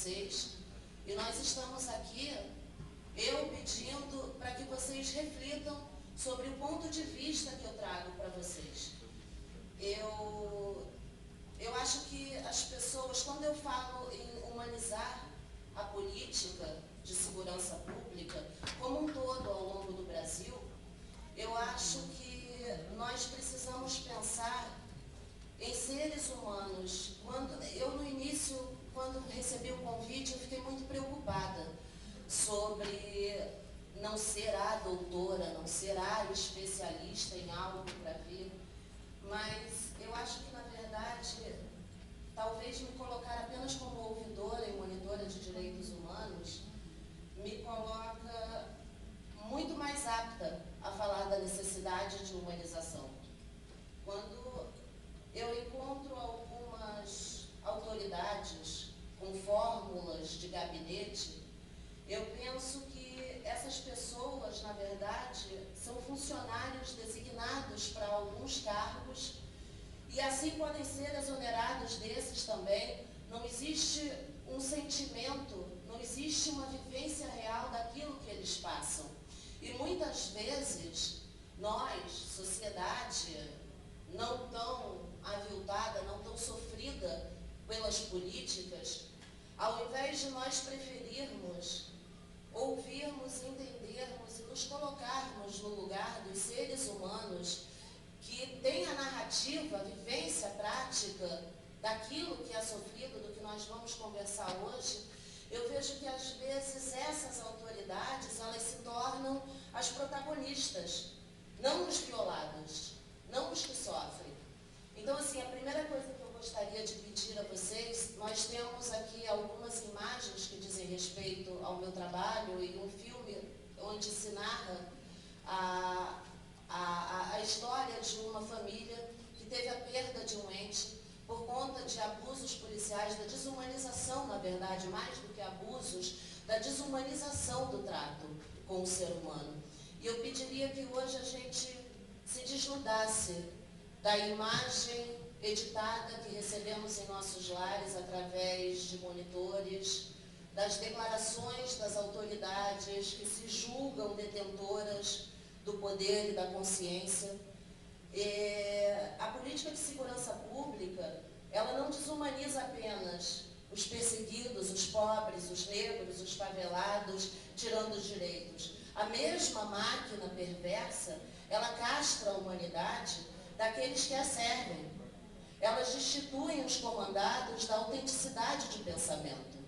vocês, e nós estamos aqui, eu pedindo para que vocês reflitam sobre o ponto de vista que eu trago para vocês. Eu acho que as pessoas, quando eu falo em humanizar a política de segurança pública, como um todo ao longo do Brasil, eu acho que nós precisamos pensar em seres humanos. Eu, no início, quando recebi o convite, eu fiquei muito preocupada sobre não ser a doutora, não ser a especialista em algo para ver, mas eu acho que, na verdade, talvez me colocar apenas como ouvidora e monitora de direitos humanos me coloca muito mais apta a falar da necessidade de humanização. Quando eu encontro algumas autoridades com fórmulas de gabinete, eu penso que essas pessoas, na verdade, são funcionários designados para alguns cargos e assim podem ser exonerados desses também. Não existe um sentimento, não existe uma vivência real daquilo que eles passam. E muitas vezes, nós, sociedade, não tão aviltada, não tão sofrida pelas políticas, ao invés de nós preferirmos ouvirmos, entendermos e nos colocarmos no lugar dos seres humanos que têm a narrativa, a vivência prática daquilo que é sofrido, do que nós vamos conversar hoje, eu vejo que às vezes essas autoridades, elas se tornam as protagonistas, não os violados, não os que sofrem. Então, assim, a primeira coisa que eu gostaria de pedir a vocês, nós temos aqui algumas imagens que dizem respeito ao meu trabalho e um filme onde se narra a história de uma família que teve a perda de um ente por conta de abusos policiais, da desumanização, na verdade, mais do que abusos, da desumanização do trato com o ser humano. E eu pediria que hoje a gente se desnudasse da imagem editada que recebemos em nossos lares através de monitores, das declarações das autoridades que se julgam detentoras do poder e da consciência. A política de segurança pública, ela não desumaniza apenas os perseguidos, os pobres, os negros, os favelados, tirando os direitos. A mesma máquina perversa, ela castra a humanidade daqueles que a servem. Elas destituem os comandados da autenticidade de pensamento.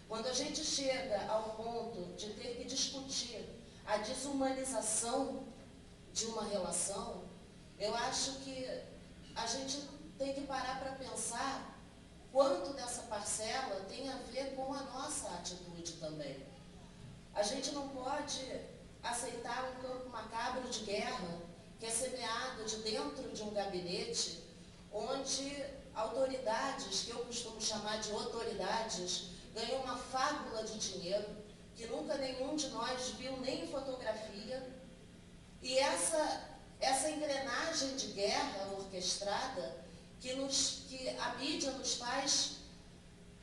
Quando a gente chega ao ponto de ter que discutir a desumanização de uma relação, eu acho que a gente tem que parar para pensar quanto dessa parcela tem a ver com a nossa atitude também. A gente não pode aceitar um campo macabro de guerra que é semeado de dentro de um gabinete onde autoridades, que eu costumo chamar de autoridades, ganham uma fábula de dinheiro que nunca nenhum de nós viu nem em fotografia. E essa engrenagem de guerra orquestrada que a mídia nos faz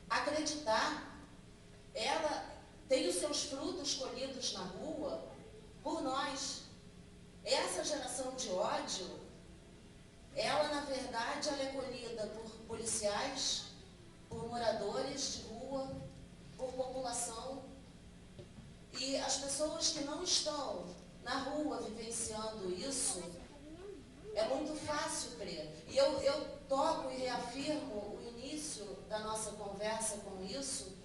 acreditar, ela tem os seus frutos colhidos na rua por nós. Essa geração de ódio, ela, na verdade, ela é colhida por policiais, por moradores de rua, por população. E as pessoas que não estão na rua vivenciando isso, é muito fácil crer. E eu toco e reafirmo o início da nossa conversa com isso,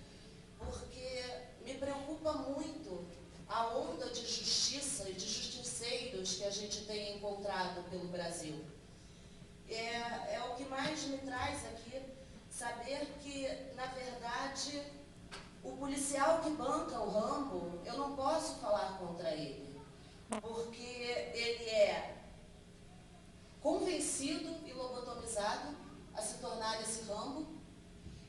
porque me preocupa muito a onda de justiça e de justiceiros que a gente tem encontrado pelo Brasil. É o que mais me traz aqui saber que, na verdade, o policial que banca o Rambo, eu não posso falar contra ele, porque ele é convencido e lobotomizado a se tornar esse Rambo.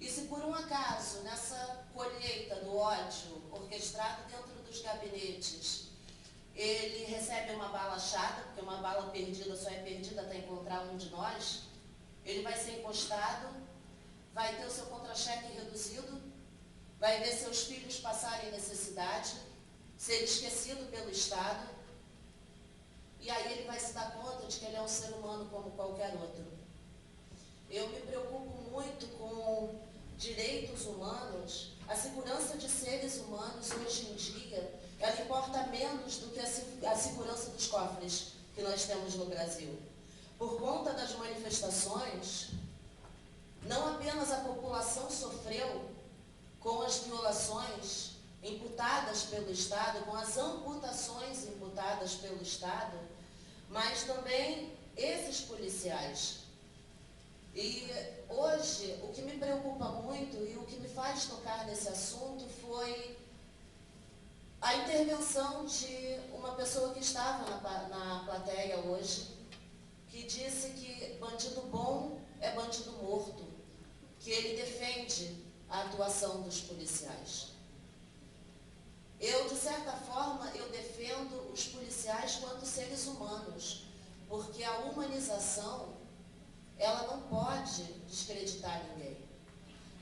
E se por um acaso, nessa colheita do ódio orquestrado dentro dos gabinetes, ele recebe uma bala achada, porque uma bala perdida só é perdida até encontrar um de nós, ele vai ser encostado, vai ter o seu contra-cheque reduzido, vai ver seus filhos passarem necessidade, ser esquecido pelo Estado, e aí ele vai se dar conta de que ele é um ser humano como qualquer outro. Eu me preocupo muito com direitos humanos. A segurança de seres humanos, hoje em dia, ela importa menos do que a segurança dos cofres que nós temos no Brasil. Por conta das manifestações, não apenas a população sofreu com as violações imputadas pelo Estado, com as amputações imputadas pelo Estado, mas também esses policiais. E hoje, o que me preocupa muito e o que me faz tocar nesse assunto foi a intervenção de uma pessoa que estava na plateia hoje, que disse que bandido bom é bandido morto, que ele defende a atuação dos policiais. Eu, de certa forma, eu defendo os policiais quanto seres humanos, porque a humanização, ela não pode descreditar ninguém.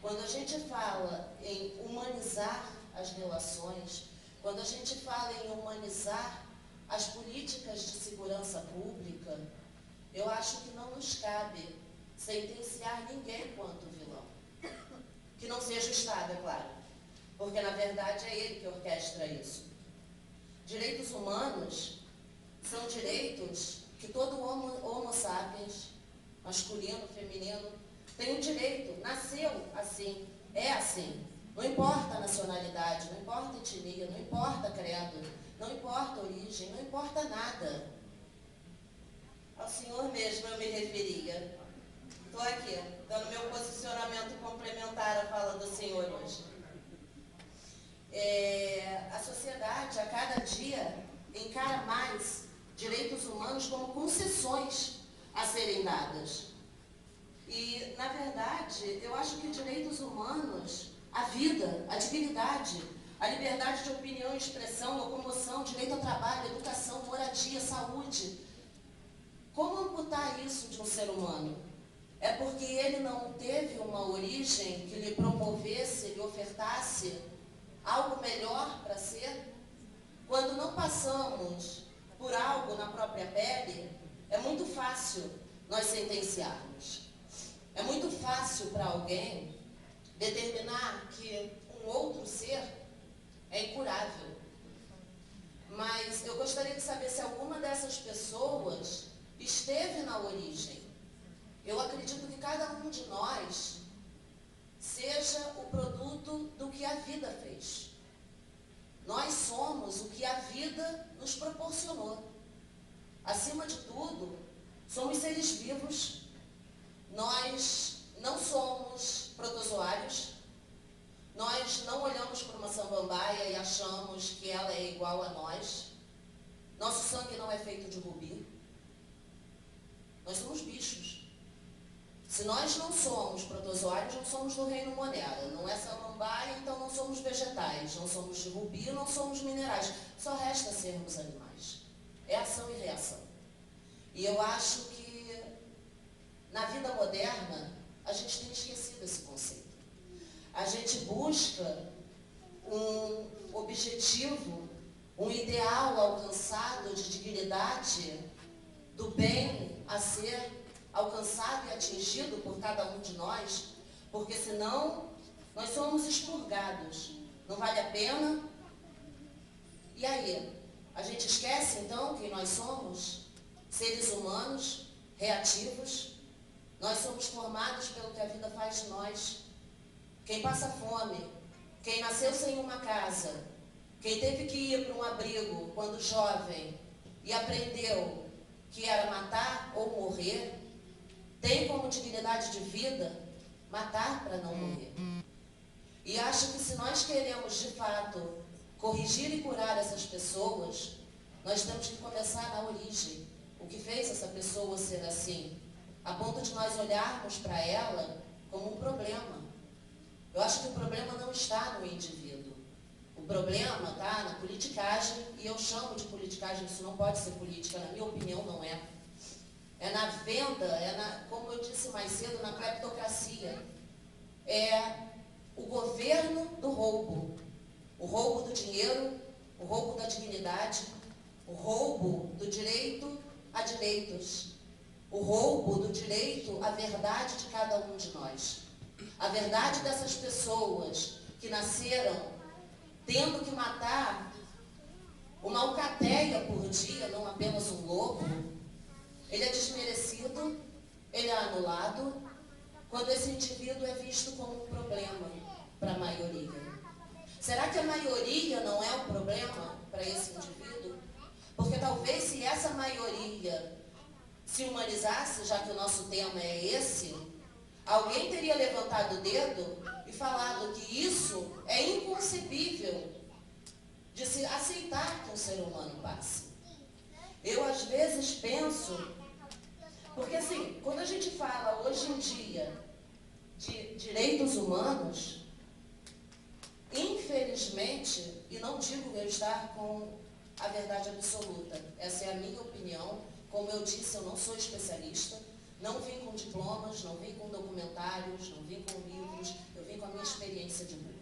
Quando a gente fala em humanizar as relações, quando a gente fala em humanizar as políticas de segurança pública, eu acho que não nos cabe sentenciar ninguém quanto vilão. Que não seja o Estado, é claro, porque na verdade é ele que orquestra isso. Direitos humanos são direitos que todo homo sapiens, masculino, feminino, tem o direito, nasceu assim, é assim. Não importa a nacionalidade, não importa a etnia, não importa credo, não importa a origem, não importa nada. Ao Senhor mesmo eu me referia. Estou aqui, dando meu posicionamento complementar à fala do Senhor hoje. A sociedade, a cada dia, encara mais direitos humanos como concessões a serem dadas. E, na verdade, eu acho que direitos humanos, a vida, a dignidade, a liberdade de opinião e expressão, locomoção, direito ao trabalho, educação, moradia, saúde. Como amputar isso de um ser humano? É porque ele não teve uma origem que lhe promovesse, lhe ofertasse algo melhor para ser? Quando não passamos por algo na própria pele, é muito fácil nós sentenciarmos. É muito fácil para alguém determinar que um outro ser é incurável. Mas eu gostaria de saber se alguma dessas pessoas esteve na origem. Eu acredito que cada um de nós seja o produto do que a vida fez. Nós somos o que a vida nos proporcionou. Acima de tudo, somos seres vivos. Nós não somos protozoários. Nós não olhamos para uma samambaia e achamos que ela é igual a nós. Nosso sangue não é feito de rubi. Nós somos bichos. Se nós não somos protozoários, não somos do reino Monera. Não é samambaia, então não somos vegetais. Não somos de rubi, não somos minerais. Só resta sermos animais. É ação e reação. E eu acho que na vida moderna, a gente tem esquecido esse conceito. A gente busca um objetivo, um ideal alcançado de dignidade, do bem a ser alcançado e atingido por cada um de nós, porque senão nós somos expurgados. Não vale a pena. E aí? A gente esquece então quem nós somos? Seres humanos, reativos. Nós somos formados pelo que a vida faz de nós. Quem passa fome, quem nasceu sem uma casa, quem teve que ir para um abrigo quando jovem e aprendeu que era matar ou morrer, tem como dignidade de vida matar para não morrer. E acho que se nós queremos, de fato, corrigir e curar essas pessoas, nós temos que começar na origem. O que fez essa pessoa ser assim? A ponto de nós olharmos para ela como um problema. Eu acho que o problema não está no indivíduo. O problema está na politicagem, e eu chamo de politicagem, isso não pode ser política, na minha opinião não é. É na venda, como eu disse mais cedo, na cleptocracia. É o governo do roubo. O roubo do dinheiro, o roubo da dignidade, o roubo do direito a direitos, o roubo do direito à verdade de cada um de nós. A verdade dessas pessoas que nasceram tendo que matar uma alcateia por dia, não apenas um lobo. Ele é desmerecido, ele é anulado, quando esse indivíduo é visto como um problema para a maioria. Será que a maioria não é um problema para esse indivíduo? Porque talvez se essa maioria se humanizasse, já que o nosso tema é esse, alguém teria levantado o dedo e falado que isso é inconcebível de se aceitar que um ser humano passe. Eu às vezes penso, porque assim, quando a gente fala hoje em dia de direitos humanos, infelizmente, e não digo eu estar com a verdade absoluta, essa é a minha opinião, como eu disse, eu não sou especialista, não vim com diplomas, não vim com documentários, não vim com livros, eu vim com a minha experiência de rua.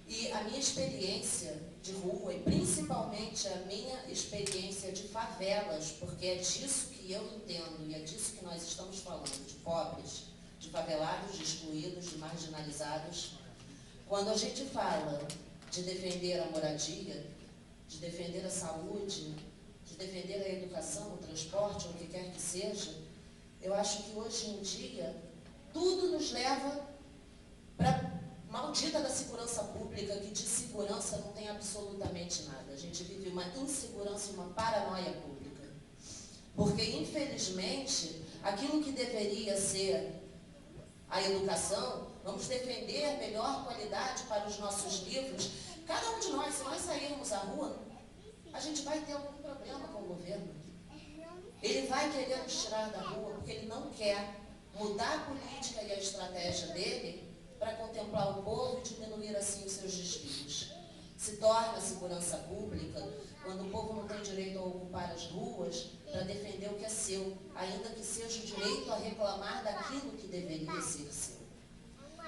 E a minha experiência de rua, e principalmente a minha experiência de favelas, porque é disso que eu entendo e é disso que nós estamos falando, de pobres, de favelados, de excluídos, de marginalizados. Quando a gente fala de defender a moradia, de defender a saúde, de defender a educação, o transporte, ou o que quer que seja, eu acho que hoje em dia tudo nos leva para a maldita da segurança pública, que de segurança não tem absolutamente nada. A gente vive uma insegurança e uma paranoia pública. Porque, infelizmente, aquilo que deveria ser a educação, vamos defender a melhor qualidade para os nossos livros. Cada um de nós, se nós sairmos à rua, a gente vai ter algum problema com o governo. Ele vai querer nos tirar da rua porque ele não quer mudar a política e a estratégia dele para contemplar o povo e diminuir assim os seus desvios. Se torna a segurança pública quando o povo não tem direito a ocupar as ruas para defender o que é seu, ainda que seja o direito a reclamar daquilo que deveria ser seu.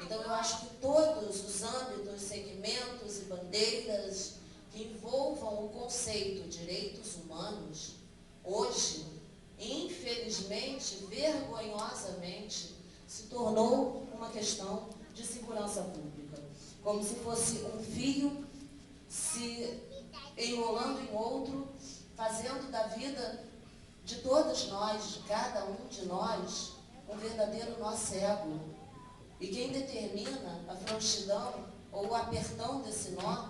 Então eu acho que todos os âmbitos, segmentos e bandeiras que envolvam o conceito de direitos humanos, hoje, infelizmente, vergonhosamente, se tornou uma questão de segurança pública. Como se fosse um fio se enrolando em outro, fazendo da vida de todos nós, de cada um de nós, um verdadeiro nó cego. E quem determina a frouxidão ou o apertão desse nó,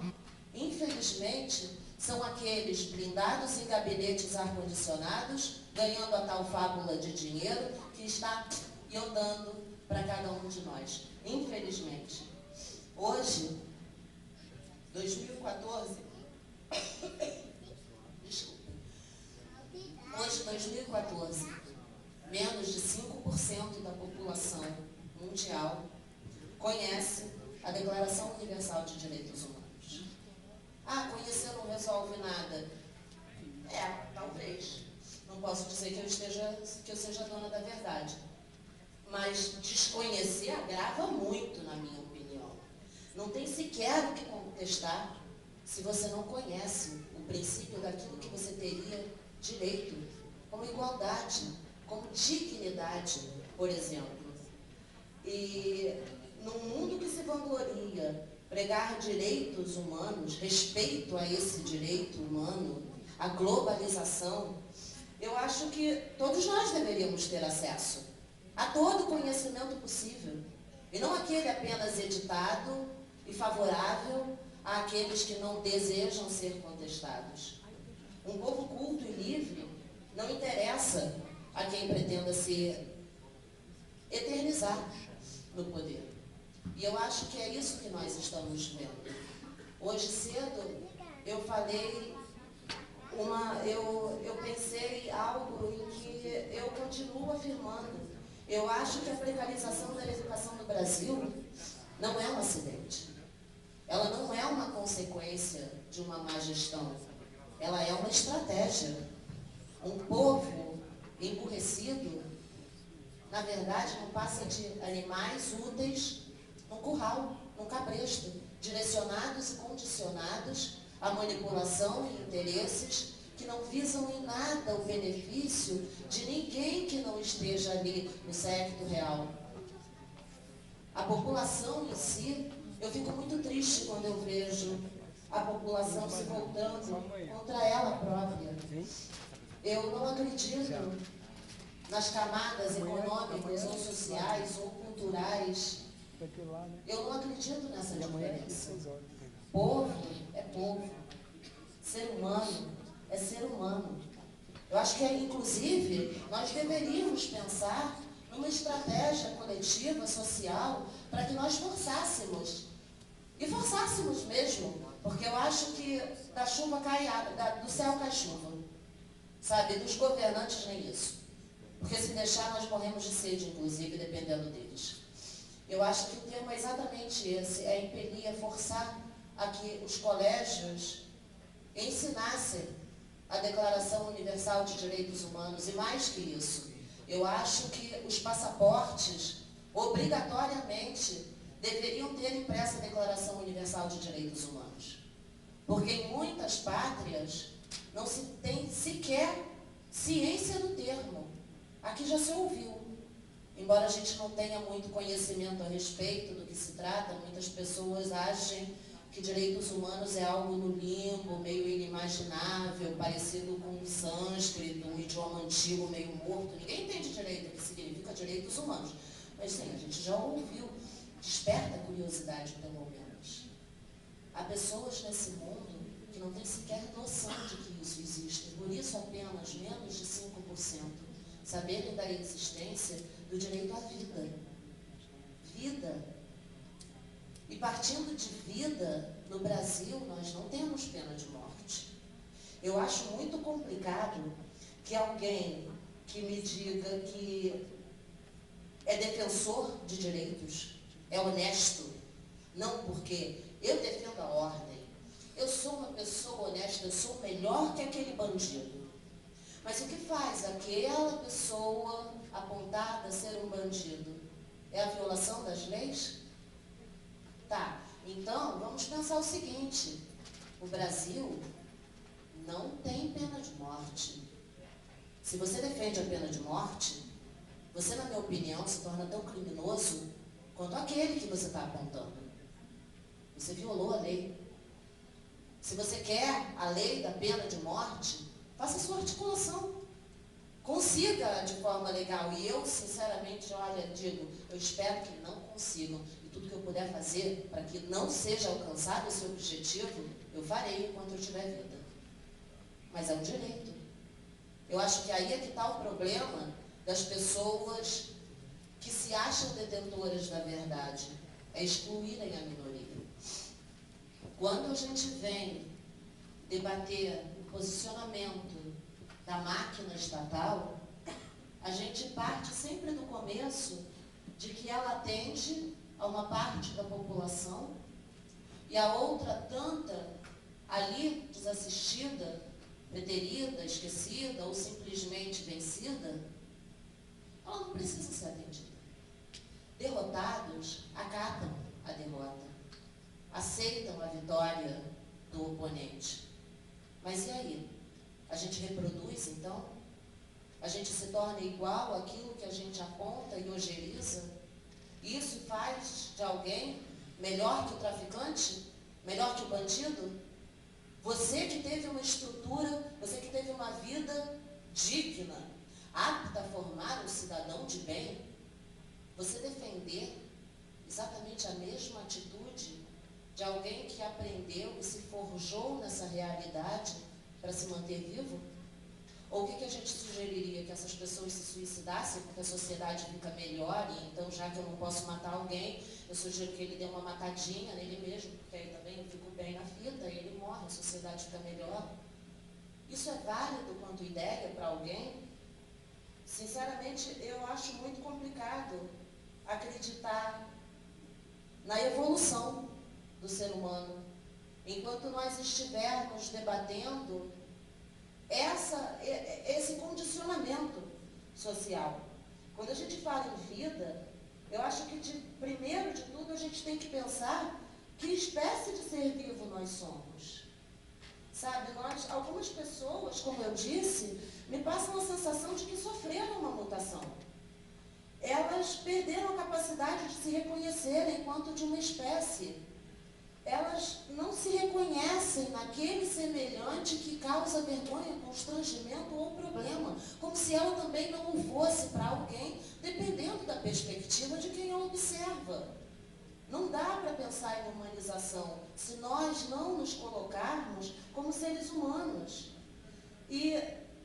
infelizmente, são aqueles blindados em gabinetes ar-condicionados, ganhando a tal fábula de dinheiro que está iodando para cada um de nós. Infelizmente. Hoje, 2014, desculpa. Hoje, 2014, menos de 5% da população mundial conhece a Declaração Universal de Direitos Humanos. Ah, conhecer não resolve nada. Talvez. Não posso dizer que eu seja dona da verdade. Mas desconhecer agrava muito, na minha opinião. Não tem sequer o que contestar se você não conhece o princípio daquilo que você teria direito, como igualdade, como dignidade, por exemplo. E num mundo que se vangloria pregar direitos humanos, respeito a esse direito humano, a globalização, eu acho que todos nós deveríamos ter acesso a todo o conhecimento possível, e não aquele apenas editado e favorável àqueles que não desejam ser contestados. Um povo culto e livre não interessa a quem pretenda se eternizar no poder. E eu acho que é isso que nós estamos vendo. Hoje cedo eu falei eu pensei algo em que eu continuo afirmando. Eu acho que a precarização da educação no Brasil não é um acidente. Ela não é uma consequência de uma má gestão. Ela é uma estratégia. Um povo emburrecido, na verdade, não passa de animais úteis num curral. final, num cabresto, direcionados e condicionados à manipulação e interesses que não visam em nada o benefício de ninguém que não esteja ali no séquito real. A população em si, eu fico muito triste quando eu vejo a população se voltando contra ela própria. Eu não acredito nas camadas econômicas ou sociais ou culturais. Eu não acredito nessa diferença. Povo é povo. Ser humano é ser humano. Eu acho que, inclusive, nós deveríamos pensar numa estratégia coletiva, social, para que nós forçássemos. E forçássemos mesmo, porque eu acho que da chuva cai água, do céu cai chuva. Sabe, dos governantes nem isso. Porque se deixar, nós morremos de sede, inclusive, dependendo deles. Eu acho que o termo é exatamente esse, é impelir, é forçar a que os colégios ensinassem a Declaração Universal de Direitos Humanos, e mais que isso, eu acho que os passaportes, obrigatoriamente, deveriam ter impressa a Declaração Universal de Direitos Humanos. Porque em muitas pátrias não se tem sequer ciência do termo. Aqui já se ouviu. Embora a gente não tenha muito conhecimento a respeito do que se trata, muitas pessoas acham que direitos humanos é algo no limbo, meio inimaginável, parecido com um sânscrito, um idioma antigo meio morto. Ninguém entende direito o que significa direitos humanos. Mas sim, a gente já ouviu. Desperta a curiosidade, pelo menos. Há pessoas nesse mundo que não têm sequer noção de que isso existe. Por isso, apenas menos de 5% saberem da existência do direito à vida. Vida. E partindo de vida, no Brasil, nós não temos pena de morte. Eu acho muito complicado que alguém que me diga que é defensor de direitos, é honesto, não porque eu defendo a ordem, eu sou uma pessoa honesta, eu sou melhor que aquele bandido. Mas o que faz aquela pessoa apontada a ser um bandido? É a violação das leis? Tá, então vamos pensar o seguinte, o Brasil não tem pena de morte. Se você defende a pena de morte, você, na minha opinião, se torna tão criminoso quanto aquele que você está apontando. Você violou a lei. Se você quer a lei da pena de morte, faça a sua articulação. Consiga de forma legal. E eu, sinceramente, olha, digo, eu espero que não consigam. E tudo que eu puder fazer para que não seja alcançado esse objetivo, eu farei enquanto eu tiver vida. Mas é um direito. Eu acho que aí é que está o problema das pessoas que se acham detentoras da verdade, é excluírem a minoria. Quando a gente vem debater o posicionamento da máquina estatal, a gente parte sempre do começo de que ela atende a uma parte da população e a outra tanta ali desassistida, preterida, esquecida ou simplesmente vencida, ela não precisa ser atendida. Derrotados acatam a derrota, aceitam a vitória do oponente. Mas e aí? A gente reproduz, então? A gente se torna igual àquilo que a gente aponta e ojeriza? Isso faz de alguém melhor que o traficante? Melhor que o bandido? Você que teve uma estrutura, você que teve uma vida digna, apta a formar um cidadão de bem, você defender exatamente a mesma atitude de alguém que aprendeu e se forjou nessa realidade para se manter vivo? Ou o que a gente sugeriria? Que essas pessoas se suicidassem porque a sociedade fica melhor e então, já que eu não posso matar alguém, eu sugiro que ele dê uma matadinha nele mesmo, porque aí também eu fico bem na fita e ele morre, a sociedade fica melhor. Isso é válido quanto ideia para alguém? Sinceramente, eu acho muito complicado acreditar na evolução do ser humano. Enquanto nós estivermos debatendo esse condicionamento social. Quando a gente fala em vida, eu acho que primeiro de tudo a gente gente tem que pensar que espécie de ser vivo nós somos. Sabe, algumas pessoas, como eu disse, me passam a sensação de que sofreram uma mutação. Elas perderam a capacidade de se reconhecerem enquanto de uma espécie. Elas não se reconhecem naquele semelhante que causa vergonha, constrangimento ou problema, como se ela também não o fosse para alguém, dependendo da perspectiva de quem a observa. Não dá para pensar em humanização se nós não nos colocarmos como seres humanos. E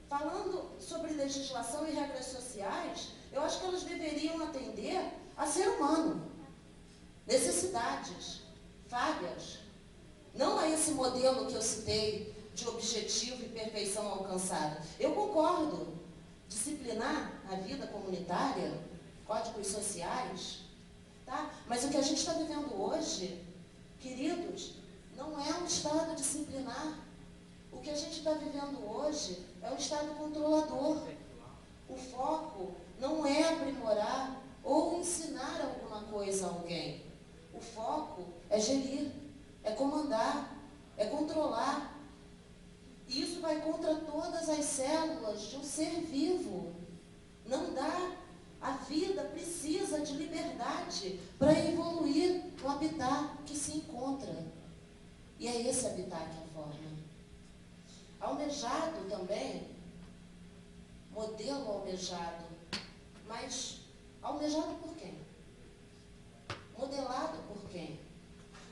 falando sobre legislação e regras sociais, eu acho que elas deveriam atender a ser humano, necessidades, falhas, não a esse modelo que eu citei de objetivo e perfeição alcançada. Eu concordo, disciplinar a vida comunitária, códigos sociais, tá? Mas o que a gente está vivendo hoje, queridos, não é um Estado disciplinar. O que a gente está vivendo hoje é um Estado controlador. O foco não é aprimorar ou ensinar alguma coisa a alguém. O foco é gerir, é comandar, é controlar. E isso vai contra todas as células de um ser vivo. Não dá. A vida precisa de liberdade para evoluir no habitat que se encontra. E é esse habitat que a forma. Almejado também, modelo almejado, mas almejado por quem? Modelado por quem?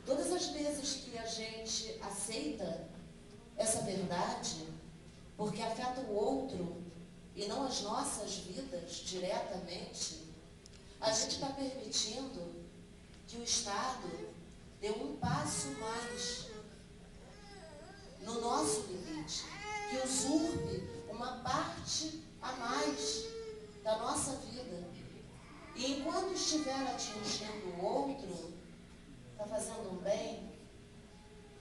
Todas as vezes que a gente aceita essa verdade, porque afeta o outro e não as nossas vidas diretamente, a gente está permitindo que o Estado dê um passo mais no nosso limite, que usurpe uma parte a mais da nossa vida. E enquanto estiver atingindo o outro, está fazendo um bem?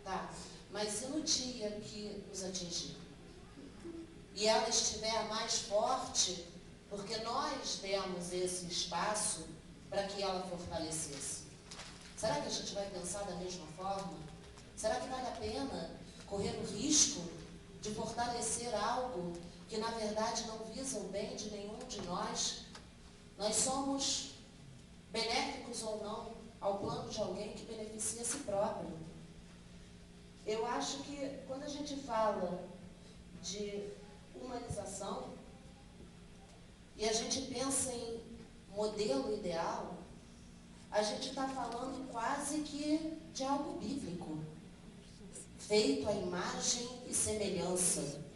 Tá. Mas e no dia que nos atingir? E ela estiver mais forte, porque nós demos esse espaço para que ela fortalecesse. Será que a gente vai pensar da mesma forma? Será que vale a pena correr o risco de fortalecer algo que na verdade não visa o bem de nenhum de nós? Nós somos benéficos ou não ao plano de alguém que beneficia a si próprio. Eu acho que quando a gente fala de humanização e a gente pensa em modelo ideal, a gente está falando quase que de algo bíblico, feito à imagem e semelhança.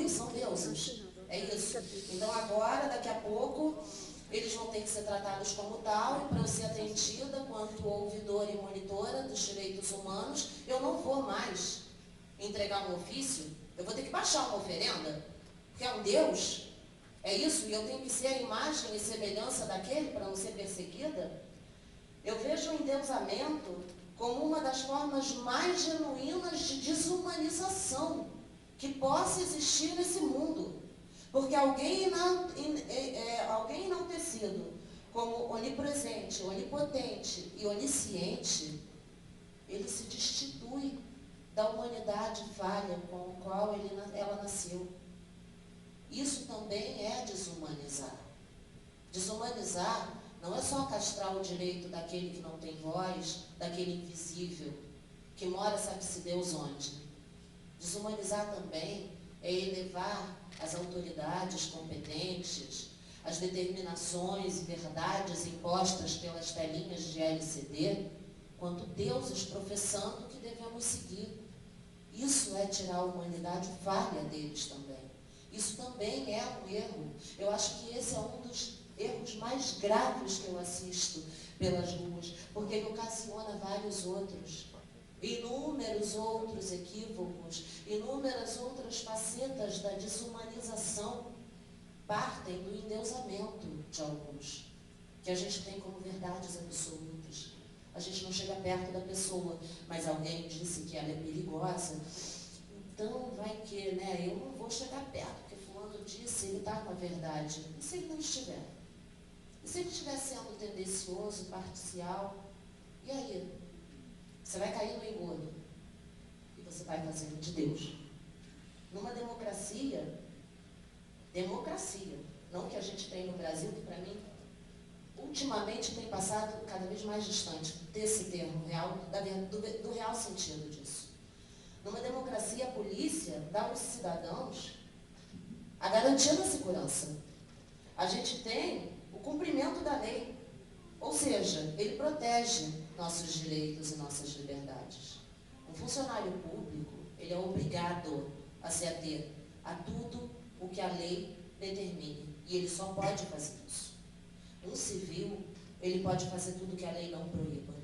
São deuses, é isso. Então agora, daqui a pouco, eles vão ter que ser tratados como tal, e para eu ser atendida quanto ouvidora e monitora dos direitos humanos, eu não vou mais entregar um ofício, eu vou ter que baixar uma oferenda, porque é um Deus, é isso, e eu tenho que ser a imagem e semelhança daquele para não ser perseguida. Eu vejo o endeusamento como uma das formas mais genuínas de desumanização que possa existir nesse mundo. Porque alguém enaltecido como onipresente, onipotente e onisciente, ele se destitui da humanidade falha com a qual ela nasceu. Isso também é desumanizar. Desumanizar não é só castrar o direito daquele que não tem voz, daquele invisível, que mora sabe-se Deus onde. Desumanizar também é elevar as autoridades competentes, as determinações e verdades impostas pelas telinhas de LCD, quanto deuses professando que devemos seguir. Isso é tirar a humanidade falha deles também. Isso também é um erro. Eu acho que esse é um dos erros mais graves que eu assisto pelas ruas, porque ele ocasiona vários outros. Inúmeros outros equívocos, inúmeras outras facetas da desumanização partem do endeusamento de alguns, que a gente tem como verdades absolutas. A gente não chega perto da pessoa, mas alguém disse que ela é perigosa, então vai que, né, eu não vou chegar perto, porque fulano disse, ele está com a verdade. E se ele não estiver? E se ele estiver sendo tendencioso, parcial? E aí? Você vai cair no engodo. E você vai fazer de Deus. Numa democracia, não que a gente tem no Brasil, que para mim, ultimamente tem passado cada vez mais distante desse termo real, do real sentido disso. Numa democracia, a polícia dá aos cidadãos a garantia da segurança. A gente tem o cumprimento da lei, ou seja, ele protege nossos direitos e nossas liberdades. Um funcionário público, ele é obrigado a se ater a tudo o que a lei determine, e ele só pode fazer isso. Um civil, ele pode fazer tudo o que a lei não proíba.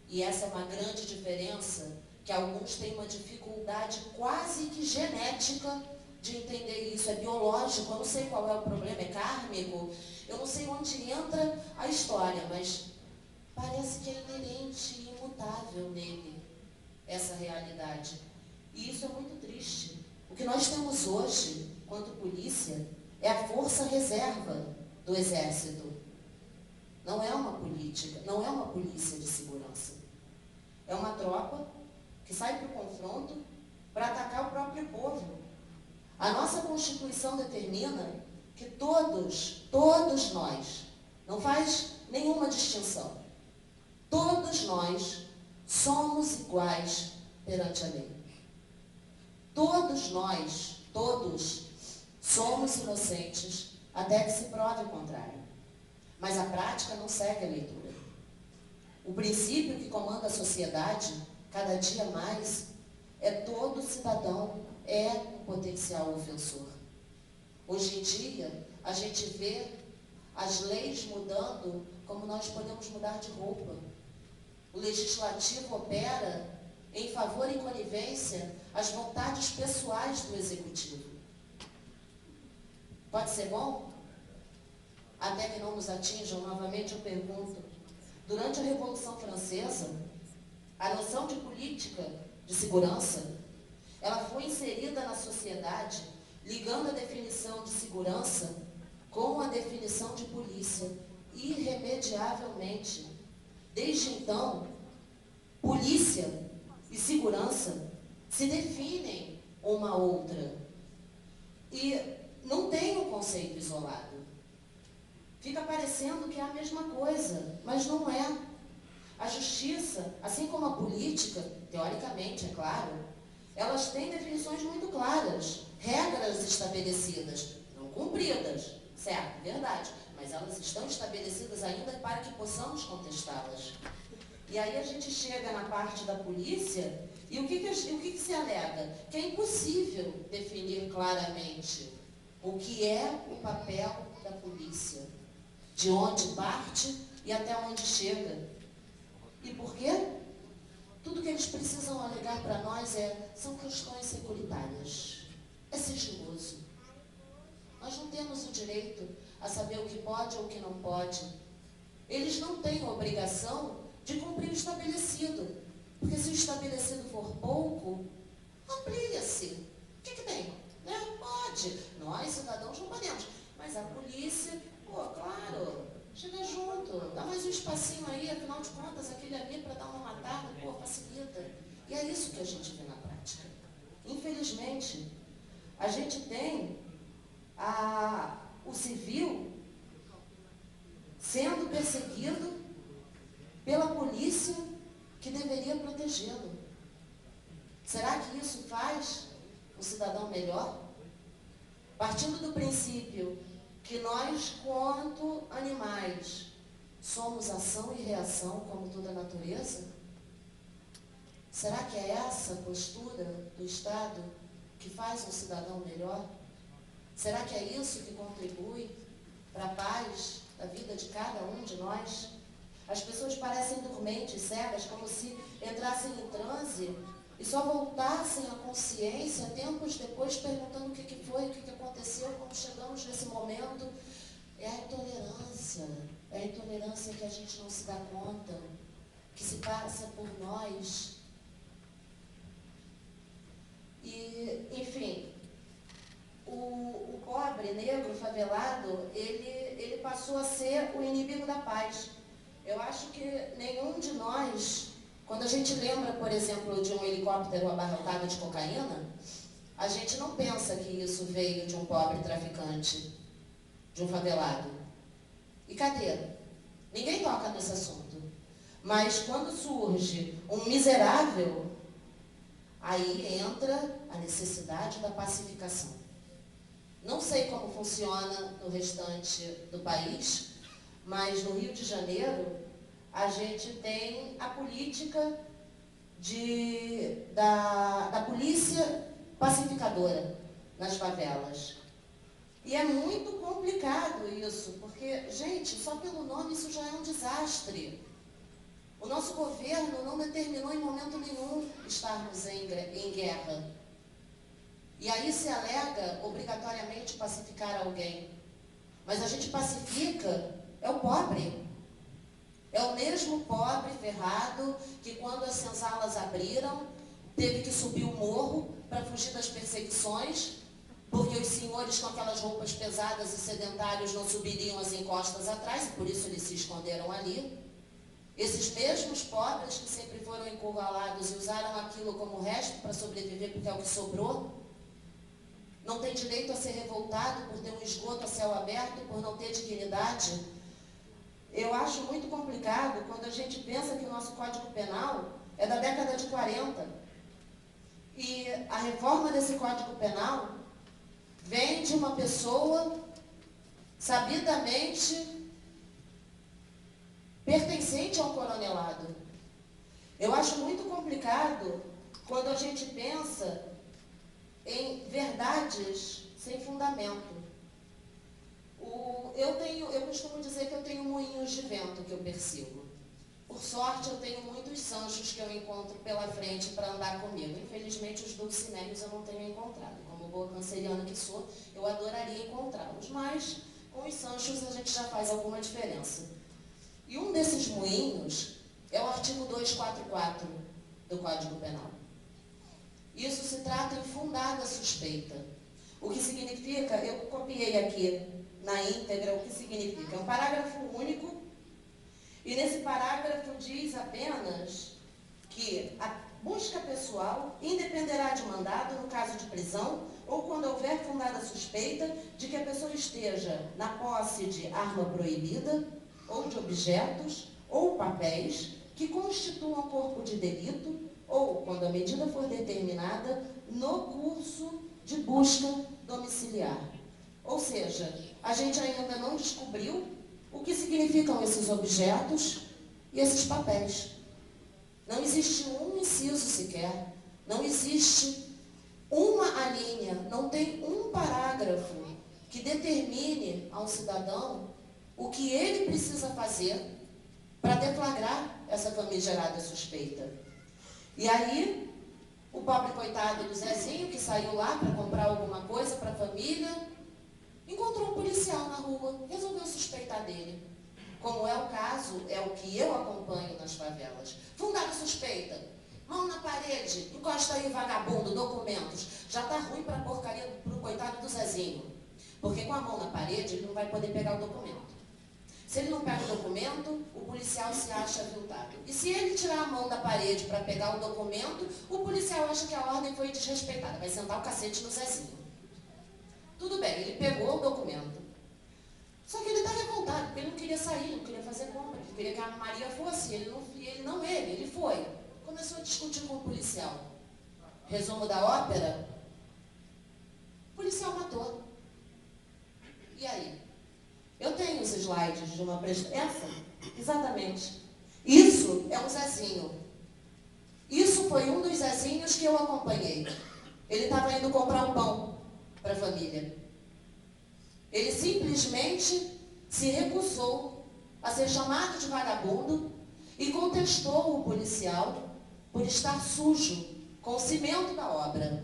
E essa é uma grande diferença, que alguns têm uma dificuldade quase que genética de entender isso. É biológico, eu não sei qual é o problema, é kármico, eu não sei onde entra a história, mas parece que é inerente e imutável nele, essa realidade. E isso é muito triste. O que nós temos hoje, quanto polícia, é a força reserva do Exército. Não é uma política, não é uma polícia de segurança. É uma tropa que sai para o confronto para atacar o próprio povo. A nossa Constituição determina que todos nós, não faz nenhuma distinção, todos nós somos iguais perante a lei. Todos nós, somos inocentes até que se prove o contrário. Mas a prática não segue a leitura. O princípio que comanda a sociedade, cada dia mais, é todo cidadão é um potencial ofensor. Hoje em dia, a gente vê as leis mudando como nós podemos mudar de roupa. O legislativo opera em favor e conivência às vontades pessoais do executivo. Pode ser bom? Até que não nos atinjam, novamente eu pergunto. Durante a Revolução Francesa, a noção de política de segurança, ela foi inserida na sociedade, ligando a definição de segurança com a definição de polícia, irremediavelmente. Desde então, polícia e segurança se definem uma outra. E não tem um conceito isolado. Fica parecendo que é a mesma coisa, mas não é. A justiça, assim como a política, teoricamente, é claro, elas têm definições muito claras, regras estabelecidas, não cumpridas, certo, verdade, mas elas estão estabelecidas ainda para que possamos contestá-las. E aí a gente chega na parte da polícia, e o que se alega? Que é impossível definir claramente o que é o papel da polícia, de onde parte e até onde chega. E por quê? Tudo que eles precisam alegar para nós são questões securitárias. É sigiloso. Nós não temos o direito a saber o que pode ou o que não pode. Eles não têm a obrigação de cumprir o estabelecido. Porque se o estabelecido for pouco, amplia-se. O que tem? Né? Pode. Nós, cidadãos, não podemos. Mas a polícia, claro, chega junto, dá mais um espacinho aí, afinal de contas, aquele ali para dar uma matada, facilita. E é isso que a gente vê na prática. Infelizmente, a gente tem o civil sendo perseguido pela polícia que deveria protegê-lo. Será que isso faz o cidadão melhor? Partindo do princípio que nós, quanto animais, somos ação e reação como toda a natureza? Será que é essa a postura do Estado que faz um cidadão melhor? Será que é isso que contribui para a paz da vida de cada um de nós? As pessoas parecem dormentes, cegas, como se entrassem em transe e só voltassem à consciência tempos depois perguntando o que foi, o que aconteceu, como chegamos nesse momento. É a intolerância que a gente não se dá conta, que se passa por nós. E, enfim, o pobre, negro, favelado, ele passou a ser o inimigo da paz. Eu acho que nenhum de nós, quando a gente lembra, por exemplo, de um helicóptero abarrotado de cocaína, a gente não pensa que isso veio de um pobre traficante, de um favelado. E cadê? Ninguém toca nesse assunto. Mas quando surge um miserável, aí entra a necessidade da pacificação. Não sei como funciona no restante do país, mas no Rio de Janeiro a gente tem a política da polícia pacificadora nas favelas. E é muito complicado isso, porque, gente, só pelo nome isso já é um desastre. O nosso governo não determinou em momento nenhum estarmos em guerra. E aí se alega obrigatoriamente pacificar alguém. Mas a gente pacifica é o pobre. É o mesmo pobre ferrado que quando as senzalas abriram, teve que subir o morro para fugir das perseguições, porque os senhores com aquelas roupas pesadas e sedentários não subiriam as encostas atrás, e por isso eles se esconderam ali. Esses mesmos pobres que sempre foram encurralados e usaram aquilo como resto para sobreviver porque é o que sobrou, não tem direito a ser revoltado por ter um esgoto a céu aberto, por não ter dignidade. Eu acho muito complicado quando a gente pensa que o nosso Código Penal é da década de 40. E a reforma desse Código Penal vem de uma pessoa sabidamente pertencente ao coronelado. Eu acho muito complicado quando a gente pensa em verdades sem fundamento. Eu costumo dizer que eu tenho moinhos de vento que eu persigo. Por sorte, eu tenho muitos sanchos que eu encontro pela frente para andar comigo. Infelizmente, os dulcinélios eu não tenho encontrado. Como boa canceriana que sou, eu adoraria encontrá-los. Mas, com os sanchos, a gente já faz alguma diferença. E um desses moinhos é o artigo 244 do Código Penal. Isso se trata em fundada suspeita. O que significa, eu copiei aqui na íntegra o que significa. É um parágrafo único, e nesse parágrafo diz apenas que a busca pessoal independerá de mandado no caso de prisão ou quando houver fundada suspeita de que a pessoa esteja na posse de arma proibida ou de objetos ou papéis que constituam corpo de delito ou, quando a medida for determinada, no curso de busca domiciliar. Ou seja, a gente ainda não descobriu o que significam esses objetos e esses papéis. Não existe um inciso sequer, não existe uma alínea, não tem um parágrafo que determine ao cidadão o que ele precisa fazer para deflagrar essa famigerada suspeita. E aí, o pobre coitado do Zezinho, que saiu lá para comprar alguma coisa para a família, encontrou um policial na rua, resolveu suspeitar dele. Como é o caso, é o que eu acompanho nas favelas. Fundada suspeita, mão na parede, encosta aí vagabundo, documentos. Já está ruim para a porcaria pro coitado do Zezinho. Porque com a mão na parede ele não vai poder pegar o documento. Se ele não pega o documento, o policial se acha aviltado. E se ele tirar a mão da parede para pegar o documento, o policial acha que a ordem foi desrespeitada. Vai sentar o cacete no Zezinho. Tudo bem, ele pegou o documento. Só que ele está revoltado, porque ele não queria sair, não queria fazer compra. Ele queria que a Maria fosse, ele foi. Começou a discutir com o policial. Resumo da ópera, o policial matou. E aí? Eu tenho os slides de uma prestação. Exatamente. Isso é um Zezinho. Isso foi um dos Zezinhos que eu acompanhei. Ele estava indo comprar um pão para a família. Ele simplesmente se recusou a ser chamado de vagabundo e contestou o policial por estar sujo com o cimento da obra.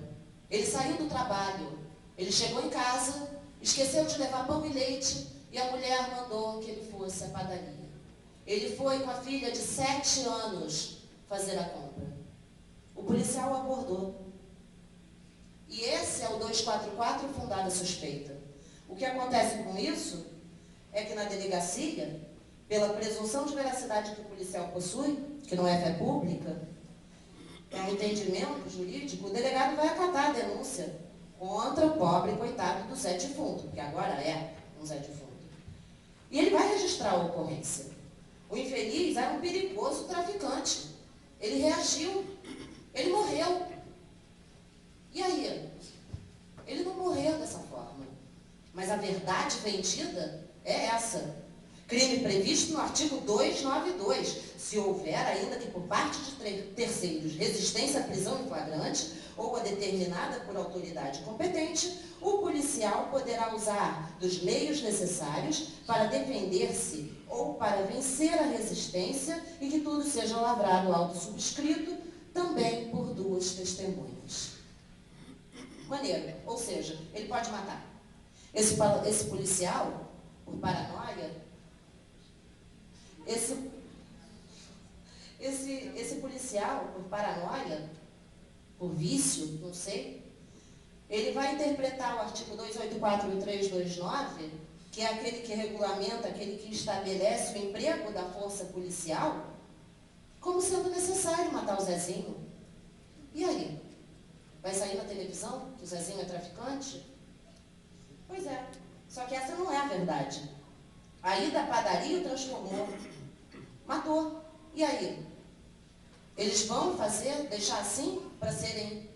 Ele saiu do trabalho, ele chegou em casa, esqueceu de levar pão e leite e a mulher mandou que ele fosse à padaria. Ele foi com a filha de 7 anos fazer a compra. O policial abordou. E esse é o 244, fundada suspeita. O que acontece com isso é que na delegacia, pela presunção de veracidade que o policial possui, que não é fé pública, é um entendimento jurídico, o delegado vai acatar a denúncia contra o pobre coitado do Zé Defunto, porque agora é um Zé Defunto. E ele vai registrar a ocorrência. O infeliz era um perigoso traficante. Ele reagiu. Ele morreu. E aí? Ele não morreu dessa forma. Mas a verdade vendida é essa. Crime previsto no artigo 292. Se houver, ainda que por parte de terceiros, resistência à prisão em flagrante ou a determinada por autoridade competente, o policial poderá usar dos meios necessários para defender-se ou para vencer a resistência e que tudo seja lavrado auto subscrito, também por duas testemunhas. Maneiro. Ou seja, ele pode matar. Esse policial, por paranoia, esse policial, por paranoia, por vício, não sei, ele vai interpretar o artigo 284 e 329, que é aquele que regulamenta, aquele que estabelece o emprego da força policial, como sendo necessário matar o Zezinho. E aí? Vai sair na televisão que o Zezinho é traficante? Pois é, só que essa não é a verdade. A ida à padaria o transformou, matou. E aí? Eles vão deixar assim para serem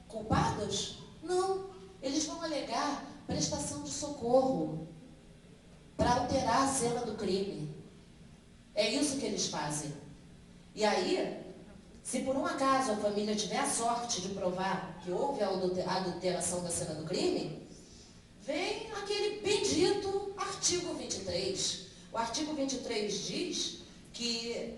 culpados? Não. Eles vão alegar prestação de socorro para alterar a cena do crime. É isso que eles fazem. E aí, se por um acaso a família tiver a sorte de provar que houve a adulteração da cena do crime, vem aquele bendito artigo 23. O artigo 23 diz que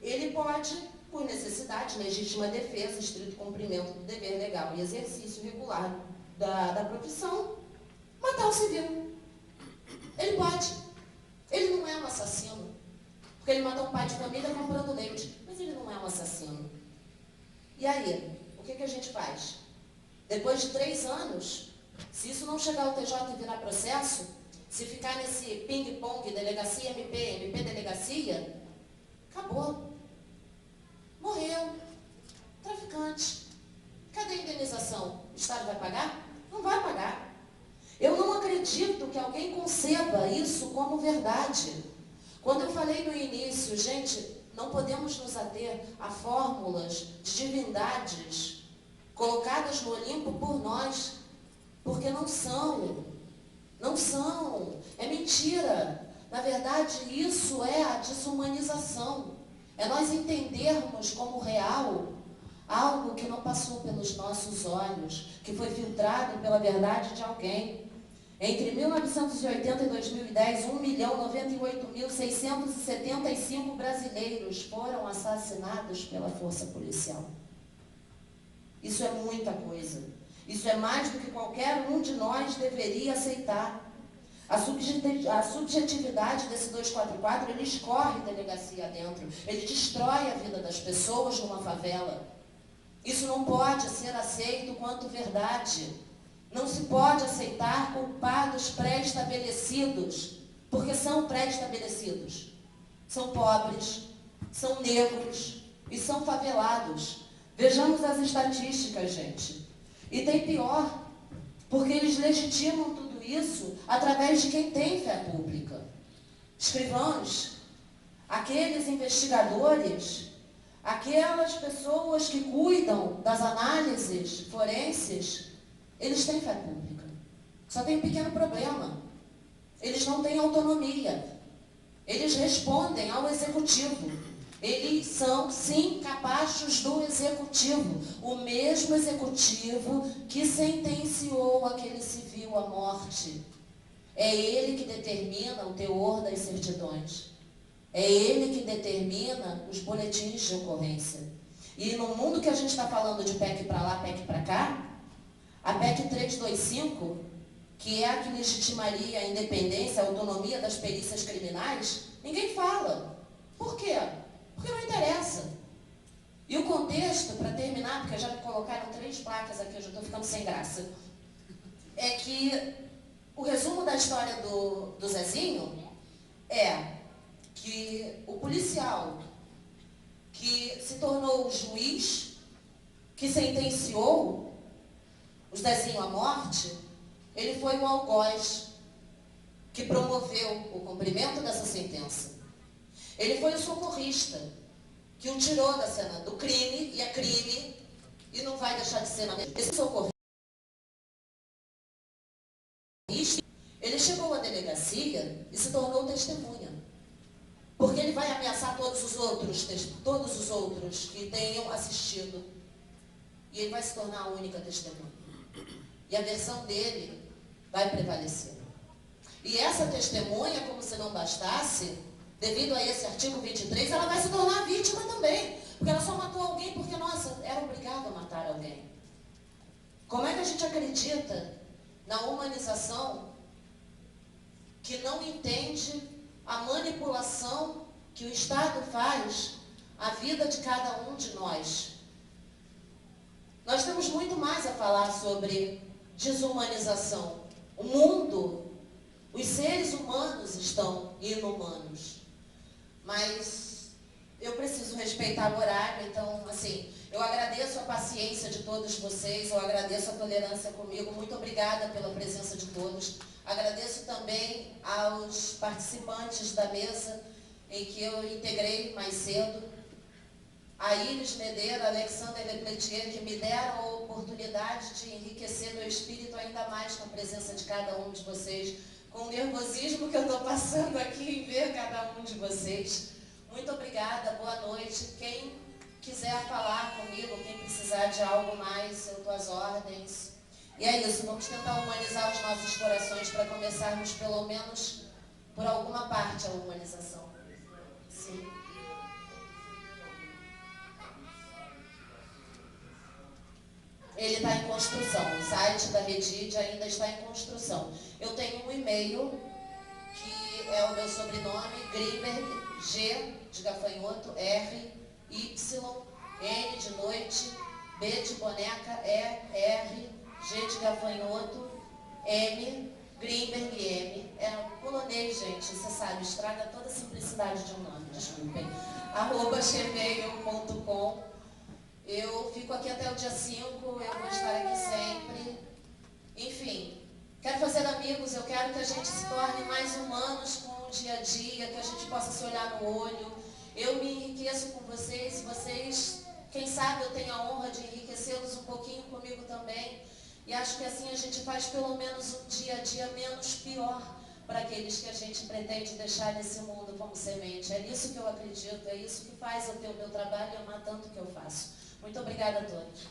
ele pode, por necessidade, legítima defesa, estrito cumprimento do dever legal e exercício regular da profissão, matar o civil. Ele pode. Ele não é um assassino. Porque ele matou um pai de família comprando leite. Mas ele não é um assassino. E aí, o que a gente faz? Depois de 3 anos, se isso não chegar ao TJ e virar processo, se ficar nesse ping-pong, delegacia MP, MP delegacia, acabou. Morreu. Traficante. Cadê a indenização? O Estado vai pagar? Não vai pagar. Eu não acredito que alguém conceba isso como verdade. Quando eu falei no início, gente, não podemos nos ater a fórmulas de divindades colocadas no Olimpo por nós, porque não são. Não são. É mentira. Na verdade, isso é a desumanização. É nós entendermos como real algo que não passou pelos nossos olhos, que foi filtrado pela verdade de alguém. Entre 1980 e 2010, 1.098.675 brasileiros foram assassinados pela força policial. Isso é muita coisa. Isso é mais do que qualquer um de nós deveria aceitar. A subjetividade desse 244, ele escorre delegacia dentro. Ele destrói a vida das pessoas numa favela. Isso não pode ser aceito quanto verdade. Não se pode aceitar culpados pré-estabelecidos, porque são pré-estabelecidos. São pobres, são negros e são favelados. Vejamos as estatísticas, gente. E tem pior, porque eles legitimam tudo isso através de quem tem fé pública. Escrivãos, aqueles investigadores, aquelas pessoas que cuidam das análises forenses, eles têm fé pública. Só tem um pequeno problema. Eles não têm autonomia. Eles respondem ao executivo. Eles são, sim, capachos do executivo. O mesmo executivo que sentenciou aquele civil à morte. É ele que determina o teor das certidões. É ele que determina os boletins de ocorrência. E no mundo que a gente está falando de PEC para lá, PEC para cá, a PEC 325, que é a que legitimaria a independência, a autonomia das perícias criminais, ninguém fala. Por quê? Porque não interessa. E o contexto, para terminar, porque já me colocaram 3 placas aqui, eu já estou ficando sem graça, é que o resumo da história do Zezinho é: que o policial que se tornou o juiz, que sentenciou o Zezinho à morte, ele foi o algoz que promoveu o cumprimento dessa sentença. Ele foi o socorrista que o tirou da cena do crime, e é crime, e não vai deixar de ser na mesma. Esse socorrista, ele chegou à delegacia e se tornou testemunha. Porque ele vai ameaçar todos os outros que tenham assistido. E ele vai se tornar a única testemunha. E a versão dele vai prevalecer. E essa testemunha, como se não bastasse, devido a esse artigo 23, ela vai se tornar vítima também. Porque ela só matou alguém porque, nossa, era obrigada a matar alguém. Como é que a gente acredita na humanização que não entende a manipulação que o Estado faz à vida de cada um de nós? Nós temos muito mais a falar sobre desumanização. O mundo, os seres humanos estão inumanos. Mas eu preciso respeitar o horário, então, assim, eu agradeço a paciência de todos vocês, eu agradeço a tolerância comigo, muito obrigada pela presença de todos. Agradeço também aos participantes da mesa em que eu integrei mais cedo, a Iris Medeira, a Alexandre Lecletier, que me deram a oportunidade de enriquecer meu espírito ainda mais com a presença de cada um de vocês, com o nervosismo que eu estou passando aqui em ver cada um de vocês. Muito obrigada, boa noite. Quem quiser falar comigo, quem precisar de algo mais, eu estou às ordens. E é isso, vamos tentar humanizar os nossos corações para começarmos, pelo menos, por alguma parte, a humanização. Sim. Ele está em construção, o site da Redid ainda está em construção. Eu tenho um e-mail, que é o meu sobrenome, Grimberg, G de gafanhoto, R, Y, N de noite, B de boneca, E, R, G de gafanhoto, M, Grimberg, M. É polonês, gente, você sabe, estraga toda a simplicidade de um nome, desculpem. @gmail.com. Eu fico aqui até o dia 5, eu vou estar aqui sempre. Enfim, quero fazer amigos, eu quero que a gente se torne mais humanos com o dia a dia, que a gente possa se olhar no olho. Eu me enriqueço com vocês, e vocês, quem sabe eu tenho a honra de enriquecê-los um pouquinho comigo também. E acho que assim a gente faz pelo menos um dia a dia menos pior para aqueles que a gente pretende deixar nesse mundo como semente. É nisso que eu acredito, é isso que faz eu ter o meu trabalho e amar tanto o que eu faço. Muito obrigada a todos.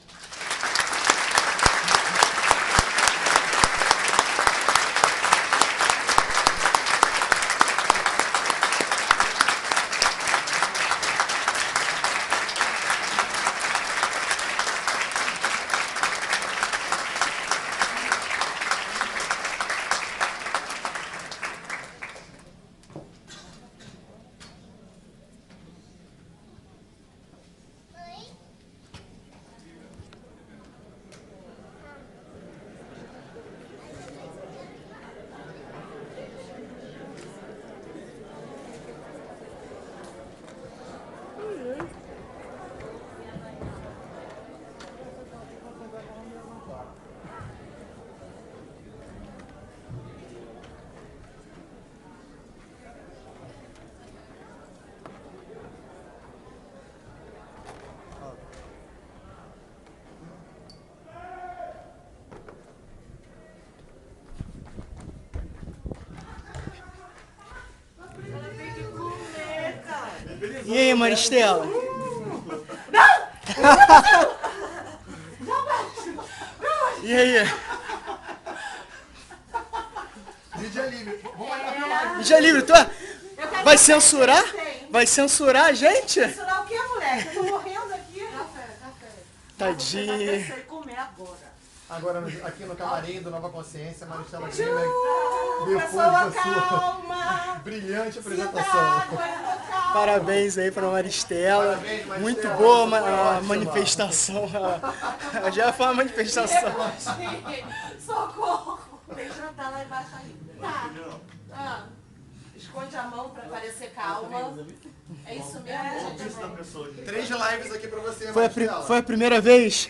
E aí, Maristela? E aí? Mídia livre. Vamos lá pra live. Mídia livre, tu vai censurar? Vai censurar a gente? Censurar o quê, moleque? Eu tô morrendo aqui. Café. Tadinho. Eu sei comer agora. Agora aqui no camarim do Nova Consciência, Maristela Grimberg. Pessoa Depois da sua calma. brilhante apresentação. Calma. Parabéns aí pra Maristela. Parabéns, Maristela. Muito boa a Ótima. manifestação. Já foi uma manifestação. Socorro. Tem que jantar lá embaixo ainda. Tá. esconde a mão pra parecer calma. É isso mesmo, gente. 3 lives aqui pra você, Foi Maristela. foi a primeira vez?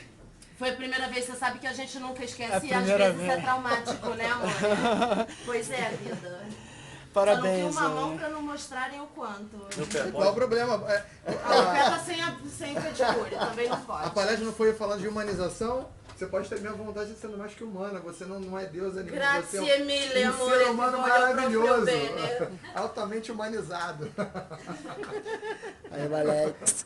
Foi a primeira vez, você sabe que a gente nunca esquece É a e às primeira vezes é vez. traumático, né, amor? Pois é, vida. Parabéns. Só não vi uma mão Ana. pra não mostrarem o quanto. Qual o problema? O pé tá sem pedicure, também não A pode. palestra não foi falando de humanização? Você pode ter a minha vontade de ser mais que humana. Você não é deusa nenhuma. Você Grazie é mille, um amore, ser humano ti voglio maravilhoso. proprio bene. Altamente humanizado. Aí, Alex.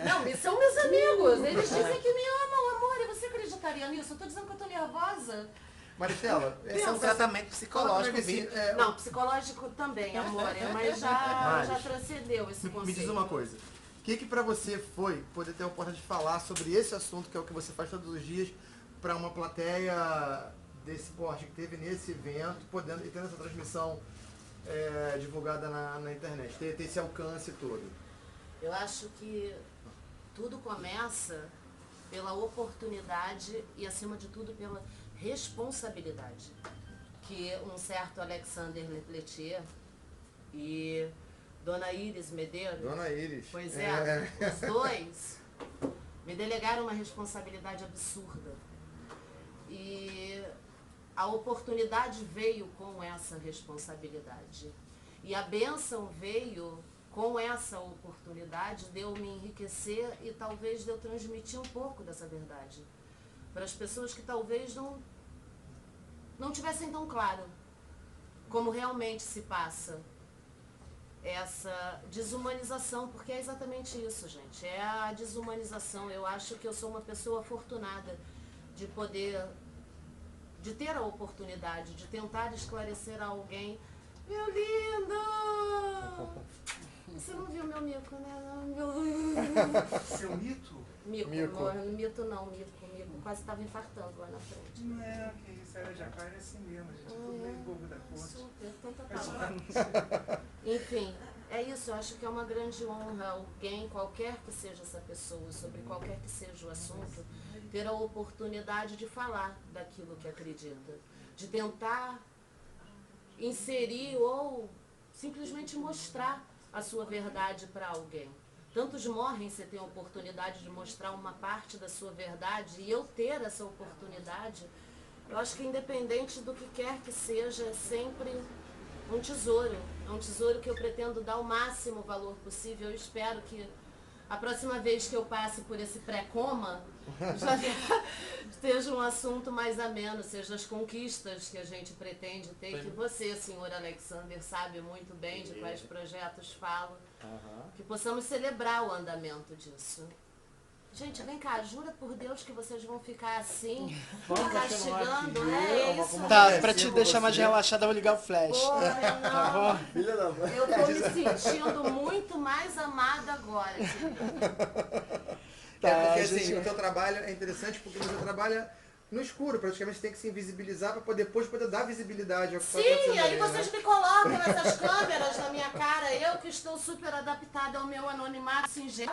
Não, são meus amigos. Eles dizem que me amam, amor. E você acreditaria nisso? Eu tô dizendo que eu tô nervosa. Maristela, Esse é um tratamento psicológico, assim, Vi. Não, psicológico também, amor. Mas já transcendeu esse conceito. Me diz uma coisa. O que pra você foi poder ter a oportunidade de falar sobre esse assunto, que é o que você faz todos os dias, para uma plateia desse porte que teve nesse evento, podendo e tendo essa transmissão divulgada na internet, ter esse alcance todo? Eu acho que tudo começa pela oportunidade e, acima de tudo, pela responsabilidade. Que um certo Alexander Leclerc e Dona Iris Medeiros, Dona Iris. pois é, os dois me delegaram uma responsabilidade absurda. E a oportunidade veio com essa responsabilidade. E a bênção veio com essa oportunidade de eu me enriquecer e talvez de eu transmitir um pouco dessa verdade para as pessoas que talvez não tivessem tão claro como realmente se passa essa desumanização, porque é exatamente isso, gente, é a desumanização. Eu acho que eu sou uma pessoa afortunada de ter a oportunidade de tentar esclarecer a alguém. Meu lindo! Você não viu meu mico, né? Meu... Seu mito? Mico, Mico. amor. Mito não, mico. Quase estava infartando lá na frente. Não é, que isso era Jacaré assim mesmo, a gente é tudo meio bobo da corte. Super, então tá bom. Enfim, é isso. Eu acho que é uma grande honra alguém, qualquer que seja essa pessoa, sobre qualquer que seja o assunto, ter a oportunidade de falar daquilo que acredita, de tentar inserir ou simplesmente mostrar a sua verdade para alguém. Tantos morrem, você tem a oportunidade de mostrar uma parte da sua verdade, e eu ter essa oportunidade, eu acho que independente do que quer que seja, é sempre um tesouro. É um tesouro que eu pretendo dar o máximo valor possível. Eu espero que a próxima vez que eu passe por esse pré-coma, já seja um assunto mais ameno, seja as conquistas que a gente pretende ter, que você, senhor Alexander, sabe muito bem de quais projetos falo, que possamos celebrar o andamento disso. Gente, vem cá, jura por Deus que vocês vão ficar assim, me castigando, né? É isso Tá, mesmo. pra te deixar mais relaxada, eu vou ligar o flash. Porra, não. Filha da mãe. Eu tô me sentindo muito mais amada agora. Tá, Porque gente. assim, o teu trabalho é interessante porque você trabalha no escuro, praticamente tem que se invisibilizar para depois poder dar visibilidade ao que está acontecendo. Sim, aí vocês me colocam nessas câmeras na minha cara, eu que estou super adaptada ao meu anonimato singelo.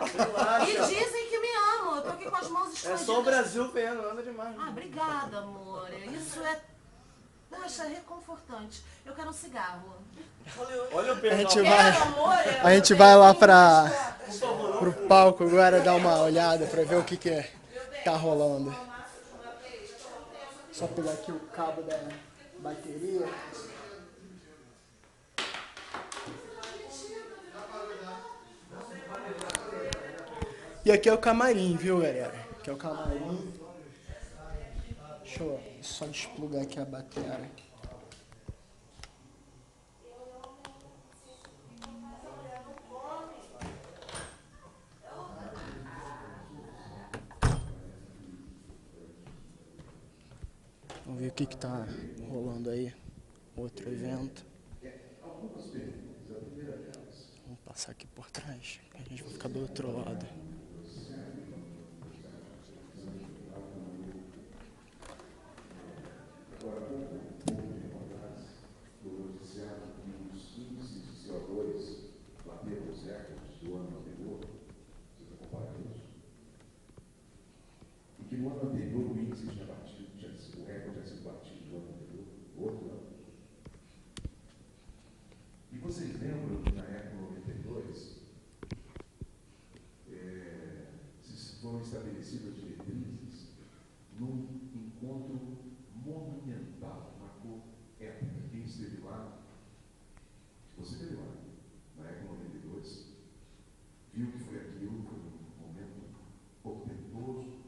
E dizem que me amam, eu tô aqui com as mãos É escondidas. só o Brasil vendo, nada demais. Ah, obrigada, amor. Isso é, poxa, reconfortante. Eu quero um cigarro. Olha o A Pedro. gente vai, Quero, amor. a gente vai lá pro palco agora dar uma olhada pra ver o que tá rolando. Só pegar aqui o cabo da bateria. E aqui é o camarim, viu, galera? Aqui é o camarim. Deixa eu só desplugar aqui a bateria. Vamos ver o que tá rolando aí. Outro evento. Vamos passar aqui por trás. A gente vai ficar do outro lado. Que no ano anterior o índice tinha batido, o recorde tinha sido batido no ano anterior, outro ano. E vocês estabelecidas diretrizes num encontro monumental, marcou época. Quem esteve lá, você esteve lá, na Expo 92, viu que foi aquilo, foi um momento portentoso,